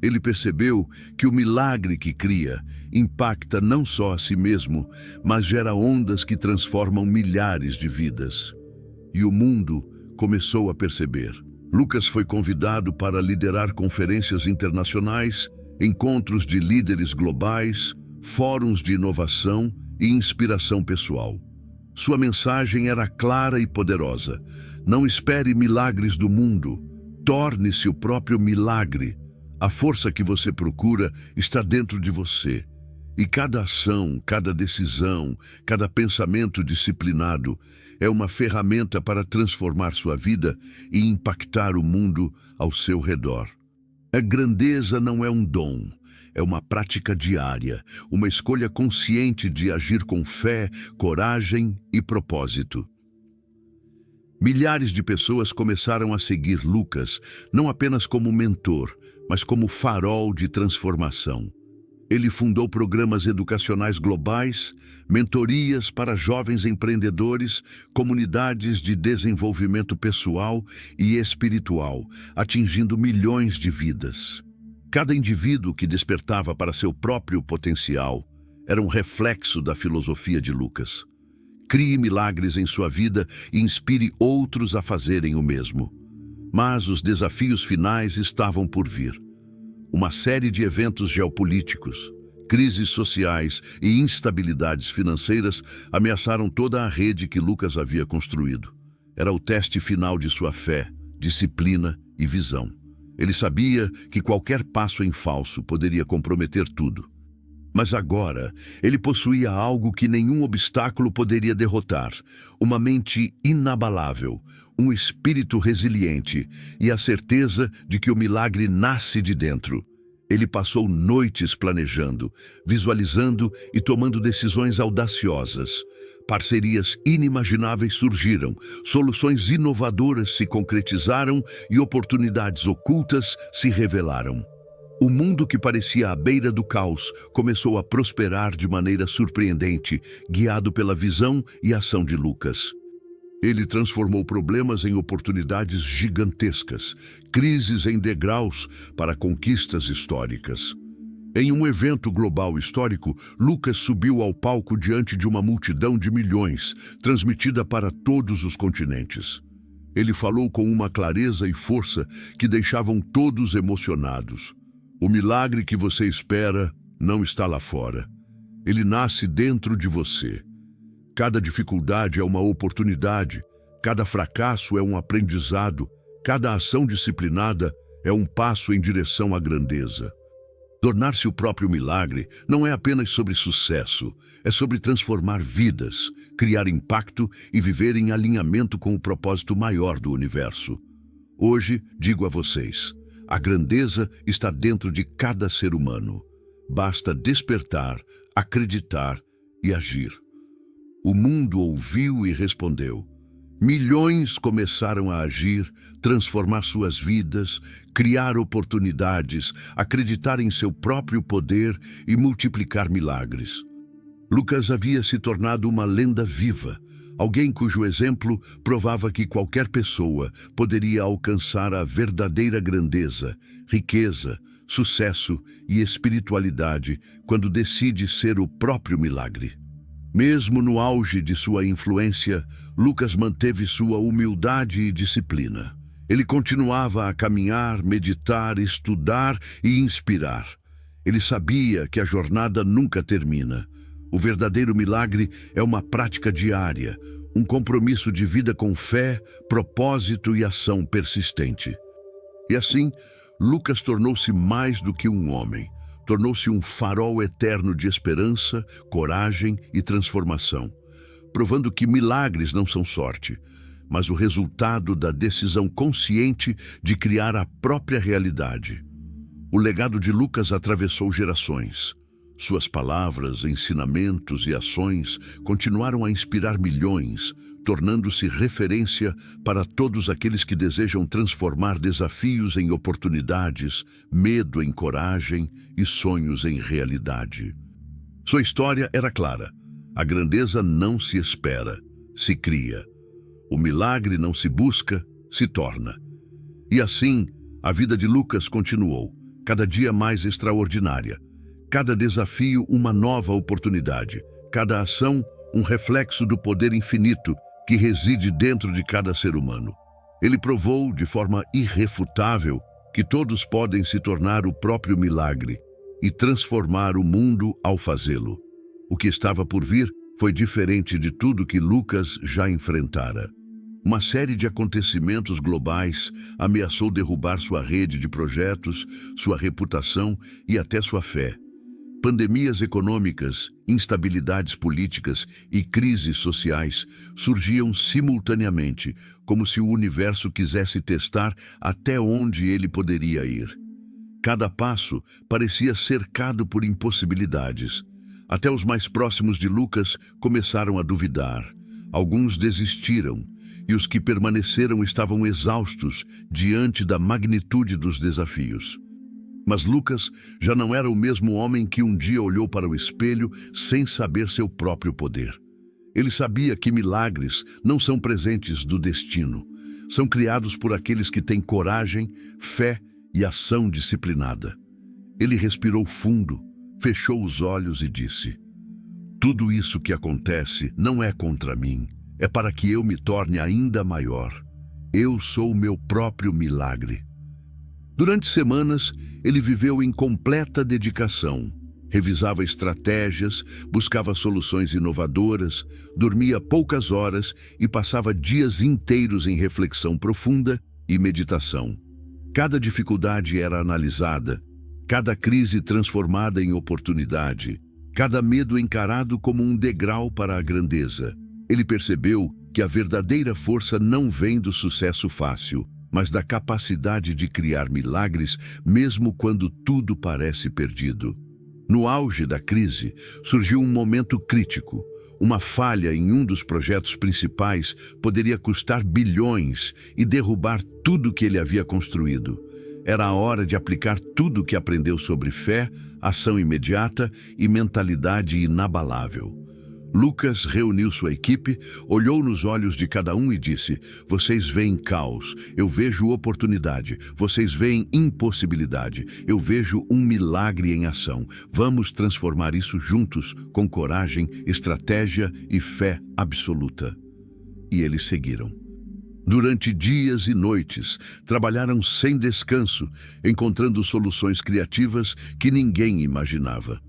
Ele percebeu que o milagre que cria impacta não só a si mesmo, mas gera ondas que transformam milhares de vidas. E o mundo começou a perceber. Lucas foi convidado para liderar conferências internacionais, encontros de líderes globais, fóruns de inovação e inspiração pessoal. Sua mensagem era clara e poderosa. Não espere milagres do mundo. Torne-se o próprio milagre. A força que você procura está dentro de você. E cada ação, cada decisão, cada pensamento disciplinado é uma ferramenta para transformar sua vida e impactar o mundo ao seu redor. A grandeza não é um dom, é uma prática diária, uma escolha consciente de agir com fé, coragem e propósito. Milhares de pessoas começaram a seguir Lucas, não apenas como mentor, mas como farol de transformação. Ele fundou programas educacionais globais, mentorias para jovens empreendedores, comunidades de desenvolvimento pessoal e espiritual, atingindo milhões de vidas. Cada indivíduo que despertava para seu próprio potencial era um reflexo da filosofia de Lucas. Crie milagres em sua vida e inspire outros a fazerem o mesmo. Mas os desafios finais estavam por vir. Uma série de eventos geopolíticos, crises sociais e instabilidades financeiras ameaçaram toda a rede que Lucas havia construído. Era o teste final de sua fé, disciplina e visão. Ele sabia que qualquer passo em falso poderia comprometer tudo. Mas agora, ele possuía algo que nenhum obstáculo poderia derrotar: uma mente inabalável, um espírito resiliente e a certeza de que o milagre nasce de dentro. Ele passou noites planejando, visualizando e tomando decisões audaciosas. Parcerias inimagináveis surgiram, soluções inovadoras se concretizaram e oportunidades ocultas se revelaram. O mundo que parecia à beira do caos começou a prosperar de maneira surpreendente, guiado pela visão e ação de Lucas. Ele transformou problemas em oportunidades gigantescas, crises em degraus para conquistas históricas. Em um evento global histórico, Lucas subiu ao palco diante de uma multidão de milhões, transmitida para todos os continentes. Ele falou com uma clareza e força que deixavam todos emocionados. O milagre que você espera não está lá fora. Ele nasce dentro de você. Cada dificuldade é uma oportunidade, cada fracasso é um aprendizado, cada ação disciplinada é um passo em direção à grandeza. Tornar-se o próprio milagre não é apenas sobre sucesso, é sobre transformar vidas, criar impacto e viver em alinhamento com o propósito maior do universo. Hoje, digo a vocês, a grandeza está dentro de cada ser humano. Basta despertar, acreditar e agir. O mundo ouviu e respondeu. Milhões começaram a agir, transformar suas vidas, criar oportunidades, acreditar em seu próprio poder e multiplicar milagres. Lucas havia se tornado uma lenda viva, alguém cujo exemplo provava que qualquer pessoa poderia alcançar a verdadeira grandeza, riqueza, sucesso e espiritualidade quando decide ser o próprio milagre. Mesmo no auge de sua influência, Lucas manteve sua humildade e disciplina. Ele continuava a caminhar, meditar, estudar e inspirar. Ele sabia que a jornada nunca termina. O verdadeiro milagre é uma prática diária, um compromisso de vida com fé, propósito e ação persistente. E assim, Lucas tornou-se mais do que um homem. Tornou-se um farol eterno de esperança, coragem e transformação, provando que milagres não são sorte, mas o resultado da decisão consciente de criar a própria realidade. O legado de Lucas atravessou gerações. Suas palavras, ensinamentos e ações continuaram a inspirar milhões, tornando-se referência para todos aqueles que desejam transformar desafios em oportunidades, medo em coragem e sonhos em realidade. Sua história era clara. A grandeza não se espera, se cria. O milagre não se busca, se torna. E assim, a vida de Lucas continuou, cada dia mais extraordinária. Cada desafio, uma nova oportunidade. Cada ação, um reflexo do poder infinito que reside dentro de cada ser humano. Ele provou, de forma irrefutável, que todos podem se tornar o próprio milagre e transformar o mundo ao fazê-lo. O que estava por vir foi diferente de tudo que Lucas já enfrentara. Uma série de acontecimentos globais ameaçou derrubar sua rede de projetos, sua reputação e até sua fé. Pandemias econômicas, instabilidades políticas e crises sociais surgiam simultaneamente, como se o universo quisesse testar até onde ele poderia ir. Cada passo parecia cercado por impossibilidades. Até os mais próximos de Lucas começaram a duvidar. Alguns desistiram, e os que permaneceram estavam exaustos diante da magnitude dos desafios. Mas Lucas já não era o mesmo homem que um dia olhou para o espelho sem saber seu próprio poder. Ele sabia que milagres não são presentes do destino. São criados por aqueles que têm coragem, fé e ação disciplinada. Ele respirou fundo, fechou os olhos e disse: "Tudo isso que acontece não é contra mim, é para que eu me torne ainda maior. Eu sou o meu próprio milagre." Durante semanas, ele viveu em completa dedicação. Revisava estratégias, buscava soluções inovadoras, dormia poucas horas e passava dias inteiros em reflexão profunda e meditação. Cada dificuldade era analisada, cada crise transformada em oportunidade, cada medo encarado como um degrau para a grandeza. Ele percebeu que a verdadeira força não vem do sucesso fácil, mas da capacidade de criar milagres mesmo quando tudo parece perdido. No auge da crise, surgiu um momento crítico. Uma falha em um dos projetos principais poderia custar bilhões e derrubar tudo que ele havia construído. Era a hora de aplicar tudo o que aprendeu sobre fé, ação imediata e mentalidade inabalável. Lucas reuniu sua equipe, olhou nos olhos de cada um e disse: "Vocês veem caos, eu vejo oportunidade. Vocês veem impossibilidade, eu vejo um milagre em ação. Vamos transformar isso juntos, com coragem, estratégia e fé absoluta." E eles seguiram. Durante dias e noites, trabalharam sem descanso, encontrando soluções criativas que ninguém imaginava.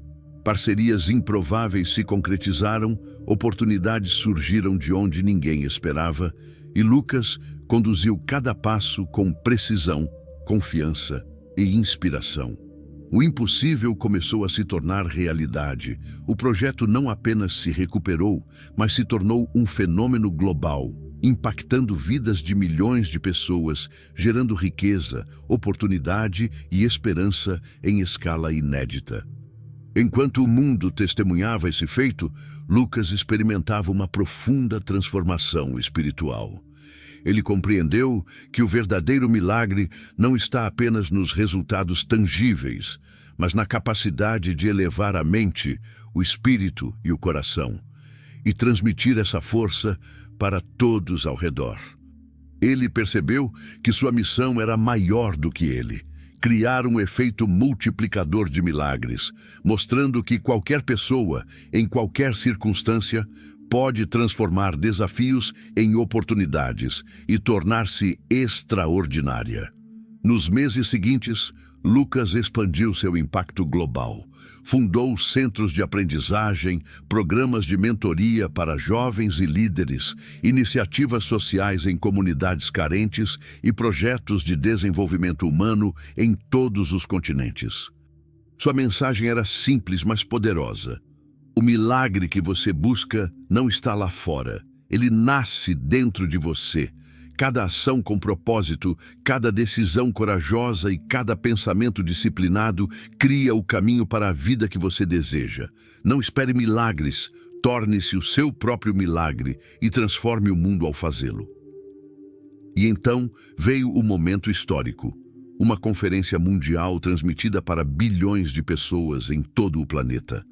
Parcerias improváveis se concretizaram, oportunidades surgiram de onde ninguém esperava, e Lucas conduziu cada passo com precisão, confiança e inspiração. O impossível começou a se tornar realidade. O projeto não apenas se recuperou, mas se tornou um fenômeno global, impactando vidas de milhões de pessoas, gerando riqueza, oportunidade e esperança em escala inédita. Enquanto o mundo testemunhava esse feito, Lucas experimentava uma profunda transformação espiritual. Ele compreendeu que o verdadeiro milagre não está apenas nos resultados tangíveis, mas na capacidade de elevar a mente, o espírito e o coração, e transmitir essa força para todos ao redor. Ele percebeu que sua missão era maior do que ele: criar um efeito multiplicador de milagres, mostrando que qualquer pessoa, em qualquer circunstância, pode transformar desafios em oportunidades e tornar-se extraordinária. Nos meses seguintes, Lucas expandiu seu impacto global. Fundou centros de aprendizagem, programas de mentoria para jovens e líderes, iniciativas sociais em comunidades carentes e projetos de desenvolvimento humano em todos os continentes. Sua mensagem era simples, mas poderosa. O milagre que você busca não está lá fora. Ele nasce dentro de você. Cada ação com propósito, cada decisão corajosa e cada pensamento disciplinado cria o caminho para a vida que você deseja. Não espere milagres, torne-se o seu próprio milagre e transforme o mundo ao fazê-lo. E então veio o momento histórico. Uma conferência mundial transmitida para bilhões de pessoas em todo o planeta.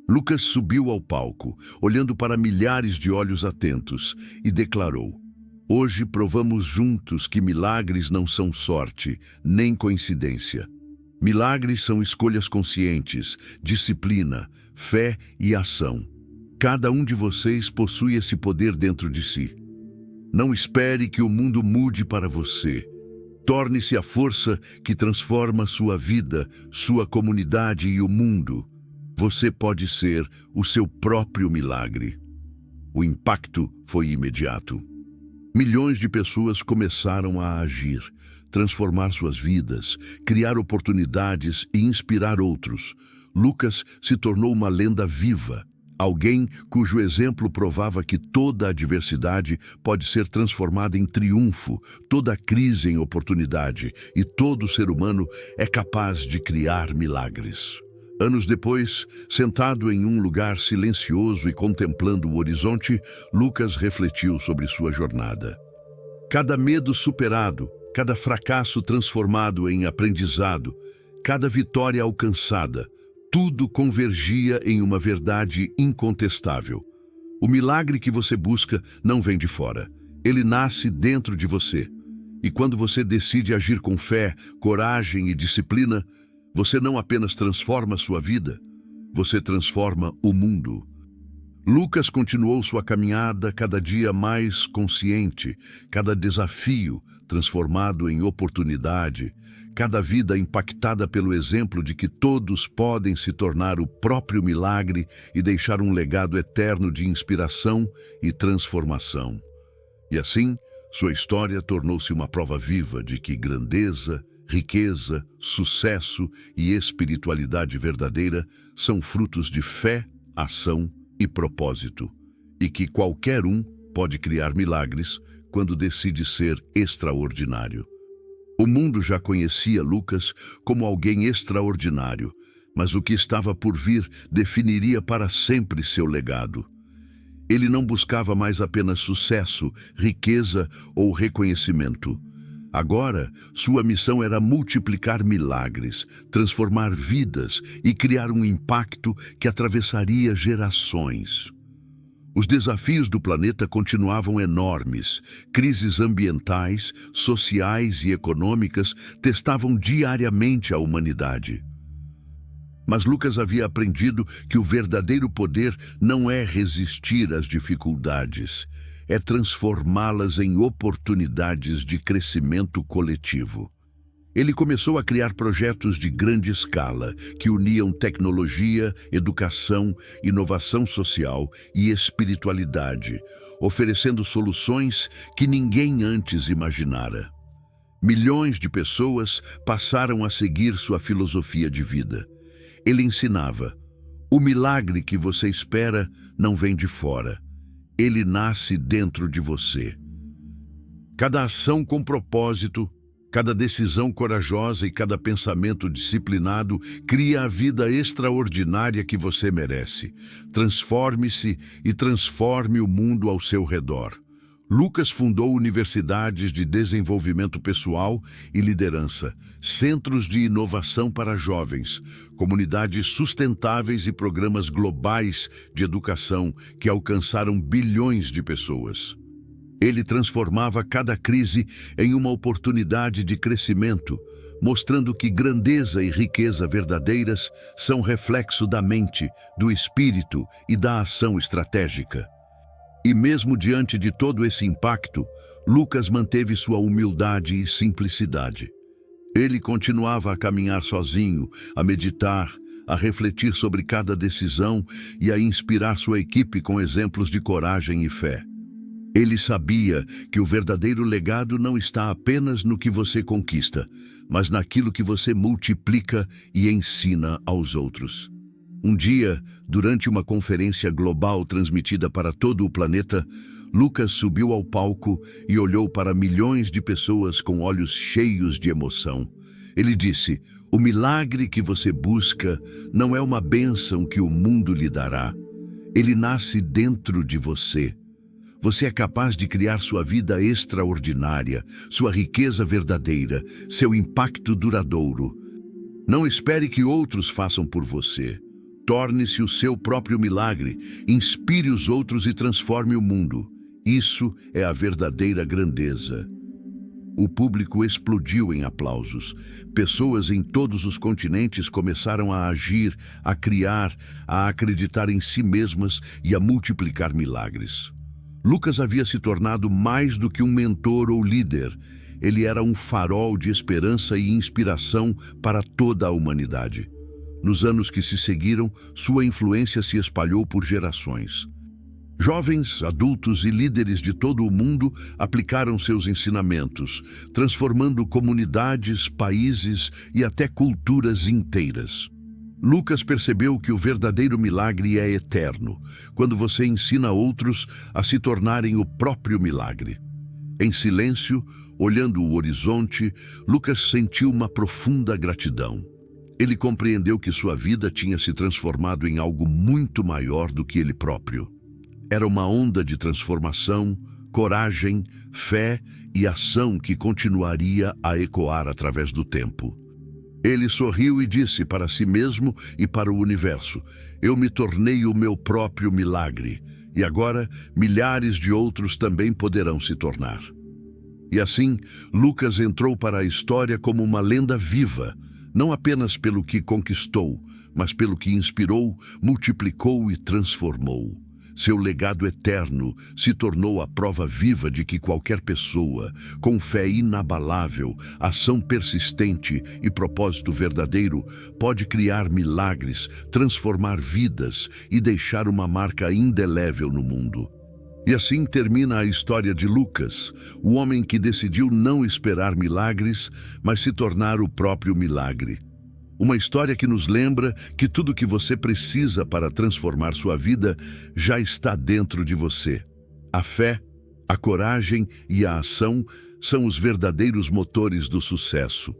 Lucas subiu ao palco, olhando para milhares de olhos atentos, e declarou: "Hoje provamos juntos que milagres não são sorte, nem coincidência. Milagres são escolhas conscientes, disciplina, fé e ação. Cada um de vocês possui esse poder dentro de si. Não espere que o mundo mude para você. Torne-se a força que transforma sua vida, sua comunidade e o mundo. Você pode ser o seu próprio milagre. O impacto foi imediato. Milhões de pessoas começaram a agir, transformar suas vidas, criar oportunidades e inspirar outros. Lucas se tornou uma lenda viva, alguém cujo exemplo provava que toda adversidade pode ser transformada em triunfo, toda crise em oportunidade e todo ser humano é capaz de criar milagres. Anos depois, sentado em um lugar silencioso e contemplando o horizonte, Lucas refletiu sobre sua jornada. Cada medo superado, cada fracasso transformado em aprendizado, cada vitória alcançada, tudo convergia em uma verdade incontestável. O milagre que você busca não vem de fora. Ele nasce dentro de você. E quando você decide agir com fé, coragem e disciplina, você não apenas transforma sua vida, você transforma o mundo. Lucas continuou sua caminhada cada dia mais consciente, cada desafio transformado em oportunidade, cada vida impactada pelo exemplo de que todos podem se tornar o próprio milagre e deixar um legado eterno de inspiração e transformação. E assim, sua história tornou-se uma prova viva de que grandeza, riqueza, sucesso e espiritualidade verdadeira são frutos de fé, ação e propósito, e que qualquer um pode criar milagres quando decide ser extraordinário. O mundo já conhecia Lucas como alguém extraordinário, mas o que estava por vir definiria para sempre seu legado. Ele não buscava mais apenas sucesso, riqueza ou reconhecimento. Agora, sua missão era multiplicar milagres, transformar vidas e criar um impacto que atravessaria gerações. Os desafios do planeta continuavam enormes. Crises ambientais, sociais e econômicas testavam diariamente a humanidade. Mas Lucas havia aprendido que o verdadeiro poder não é resistir às dificuldades, é transformá-las em oportunidades de crescimento coletivo. Ele começou a criar projetos de grande escala que uniam tecnologia, educação, inovação social e espiritualidade, oferecendo soluções que ninguém antes imaginara. Milhões de pessoas passaram a seguir sua filosofia de vida. Ele ensinava: o milagre que você espera não vem de fora. Ele nasce dentro de você. Cada ação com propósito, cada decisão corajosa e cada pensamento disciplinado cria a vida extraordinária que você merece. Transforme-se e transforme o mundo ao seu redor. Lucas fundou universidades de desenvolvimento pessoal e liderança, centros de inovação para jovens, comunidades sustentáveis e programas globais de educação que alcançaram bilhões de pessoas. Ele transformava cada crise em uma oportunidade de crescimento, mostrando que grandeza e riqueza verdadeiras são reflexo da mente, do espírito e da ação estratégica. E mesmo diante de todo esse impacto, Lucas manteve sua humildade e simplicidade. Ele continuava a caminhar sozinho, a meditar, a refletir sobre cada decisão e a inspirar sua equipe com exemplos de coragem e fé. Ele sabia que o verdadeiro legado não está apenas no que você conquista, mas naquilo que você multiplica e ensina aos outros. Um dia, durante uma conferência global transmitida para todo o planeta, Lucas subiu ao palco e olhou para milhões de pessoas com olhos cheios de emoção. Ele disse: o milagre que você busca não é uma bênção que o mundo lhe dará. Ele nasce dentro de você. Você é capaz de criar sua vida extraordinária, sua riqueza verdadeira, seu impacto duradouro. Não espere que outros façam por você. Torne-se o seu próprio milagre, inspire os outros e transforme o mundo. Isso é a verdadeira grandeza. O público explodiu em aplausos. Pessoas em todos os continentes começaram a agir, a criar, a acreditar em si mesmas e a multiplicar milagres. Lucas havia se tornado mais do que um mentor ou líder. Ele era um farol de esperança e inspiração para toda a humanidade. Nos anos que se seguiram, sua influência se espalhou por gerações. Jovens, adultos e líderes de todo o mundo aplicaram seus ensinamentos, transformando comunidades, países e até culturas inteiras. Lucas percebeu que o verdadeiro milagre é eterno, quando você ensina outros a se tornarem o próprio milagre. Em silêncio, olhando o horizonte, Lucas sentiu uma profunda gratidão. Ele compreendeu que sua vida tinha se transformado em algo muito maior do que ele próprio. Era uma onda de transformação, coragem, fé e ação que continuaria a ecoar através do tempo. Ele sorriu e disse para si mesmo e para o universo: "Eu me tornei o meu próprio milagre, e agora milhares de outros também poderão se tornar." E assim, Lucas entrou para a história como uma lenda viva, não apenas pelo que conquistou, mas pelo que inspirou, multiplicou e transformou. Seu legado eterno se tornou a prova viva de que qualquer pessoa, com fé inabalável, ação persistente e propósito verdadeiro, pode criar milagres, transformar vidas e deixar uma marca indelével no mundo. E assim termina a história de Lucas, o homem que decidiu não esperar milagres, mas se tornar o próprio milagre. Uma história que nos lembra que tudo o que você precisa para transformar sua vida já está dentro de você. A fé, a coragem e a ação são os verdadeiros motores do sucesso.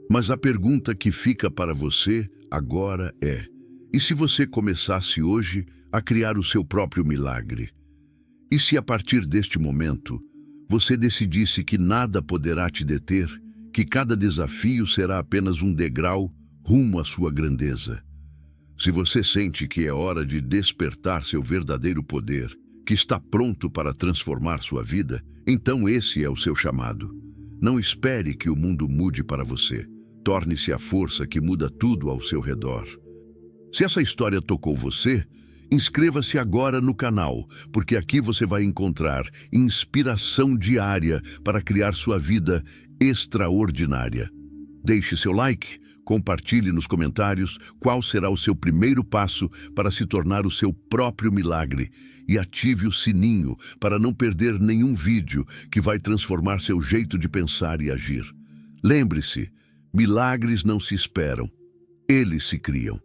Mas a pergunta que fica para você agora é: e se você começasse hoje a criar o seu próprio milagre? E se a partir deste momento você decidisse que nada poderá te deter, que cada desafio será apenas um degrau rumo à sua grandeza? Se você sente que é hora de despertar seu verdadeiro poder, que está pronto para transformar sua vida, então esse é o seu chamado. Não espere que o mundo mude para você. Torne-se a força que muda tudo ao seu redor. Se essa história tocou você, inscreva-se agora no canal, porque aqui você vai encontrar inspiração diária para criar sua vida extraordinária. Deixe seu like, compartilhe nos comentários qual será o seu primeiro passo para se tornar o seu próprio milagre e ative o sininho para não perder nenhum vídeo que vai transformar seu jeito de pensar e agir. Lembre-se, milagres não se esperam, eles se criam.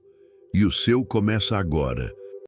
E o seu começa agora,